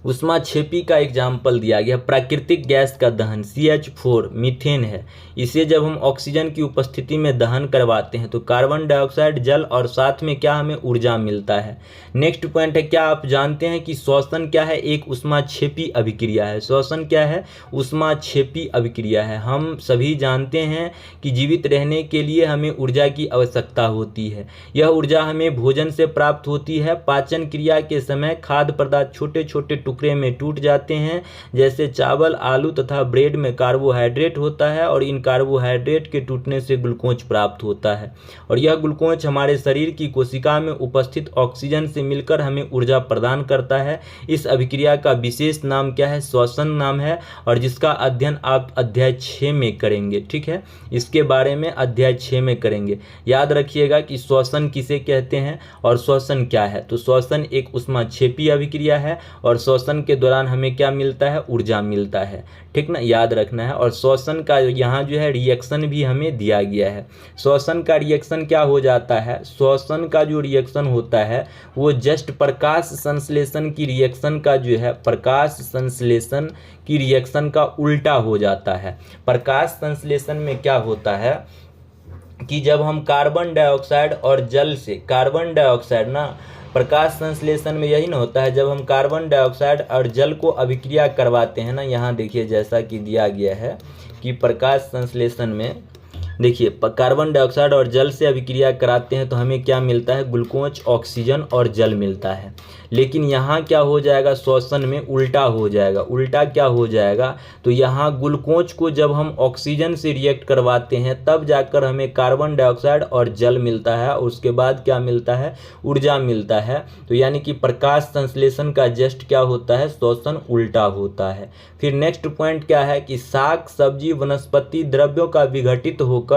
ऊष्माक्षेपी का एग्जाम्पल दिया गया, प्राकृतिक गैस का दहन CH4 मीथेन है, इसे जब हम ऑक्सीजन की उपस्थिति में दहन करवाते हैं तो कार्बन डाइऑक्साइड, जल और साथ में क्या हमें ऊर्जा मिलता है। नेक्स्ट पॉइंट है, क्या आप जानते हैं कि श्वसन क्या है, एक ऊष्माक्षेपी अभिक्रिया है। श्वसन क्या है, ऊष्माक्षेपी अभिक्रिया है। हम सभी जानते हैं कि जीवित रहने के लिए हमें ऊर्जा की आवश्यकता होती है, यह ऊर्जा हमें भोजन से प्राप्त होती है। पाचन क्रिया के समय खाद्य पदार्थ छोटे छोटे टुकड़े में टूट जाते हैं, जैसे चावल, आलू तथा ब्रेड में कार्बोहाइड्रेट होता है और इन कार्बोहाइड्रेट के टूटने से ग्लूकोज प्राप्त होता है और यह ग्लूकोज हमारे शरीर की कोशिका में उपस्थित ऑक्सीजन से मिलकर हमें ऊर्जा प्रदान करता है। इस अभिक्रिया का विशेष नाम क्या है, श्वसन नाम है, और जिसका अध्ययन आप अध्याय 6 में करेंगे। ठीक है, इसके बारे में अध्याय 6 में करेंगे। याद रखिएगा कि श्वसन किसे कहते हैं और श्वसन क्या है। तो श्वसन एक ऊष्माक्षेपी अभिक्रिया है और श्वसन के दौरान हमें क्या मिलता है, ऊर्जा मिलता है। ठीक ना, याद रखना है। और श्वसन का यहाँ जो है रिएक्शन भी हमें दिया गया है। श्वसन का रिएक्शन क्या हो जाता है, श्वसन का जो रिएक्शन होता है वो जस्ट प्रकाश संश्लेषण की रिएक्शन का जो है, प्रकाश संश्लेषण की रिएक्शन का उल्टा हो जाता है। प्रकाश संश्लेषण में क्या होता है कि जब हम कार्बन डाइऑक्साइड और जल से, कार्बन डाइऑक्साइड ना, प्रकाश संश्लेषण में यही ना होता है, जब हम कार्बन डाइऑक्साइड और जल को अभिक्रिया करवाते हैं ना, यहाँ देखिए जैसा कि दिया गया है कि प्रकाश संश्लेषण में देखिए कार्बन डाइऑक्साइड और जल से अभिक्रिया कराते हैं तो हमें क्या मिलता है, ग्लूकोज, ऑक्सीजन और जल मिलता है। लेकिन यहाँ क्या हो जाएगा, श्वसन में उल्टा हो जाएगा। उल्टा क्या हो जाएगा, तो यहाँ ग्लूकोज को जब हम ऑक्सीजन से रिएक्ट करवाते हैं तब जाकर हमें कार्बन डाइऑक्साइड और जल मिलता है और उसके बाद क्या मिलता है, ऊर्जा मिलता है। तो यानी कि प्रकाश संश्लेषण का जस्ट क्या होता है, श्वसन उल्टा होता है। फिर नेक्स्ट पॉइंट क्या है कि साग, सब्जी, वनस्पति द्रव्यों का विघटित होकर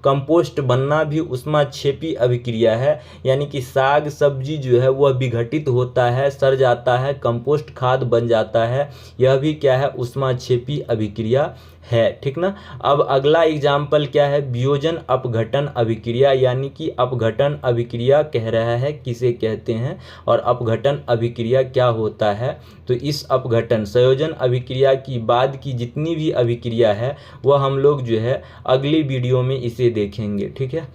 कंपोस्ट बनना भी ऊष्माक्षेपी अभिक्रिया है। यानी कि साग सब्जी जो है वह विघटित होता है, सड़ जाता है, कंपोस्ट खाद बन जाता है, यह भी क्या है, ऊष्माक्षेपी अभिक्रिया है। ठीक ना। अब अगला एग्जाम्पल क्या है, वियोजन अपघटन अभिक्रिया, यानी कि अपघटन अभिक्रिया कह रहा है किसे कहते हैं और अपघटन अभिक्रिया क्या होता है। तो इस अपघटन संयोजन अभिक्रिया की बाद की जितनी भी अभिक्रिया है वह हम लोग जो है अगली वीडियो में इसे देखेंगे। ठीक है।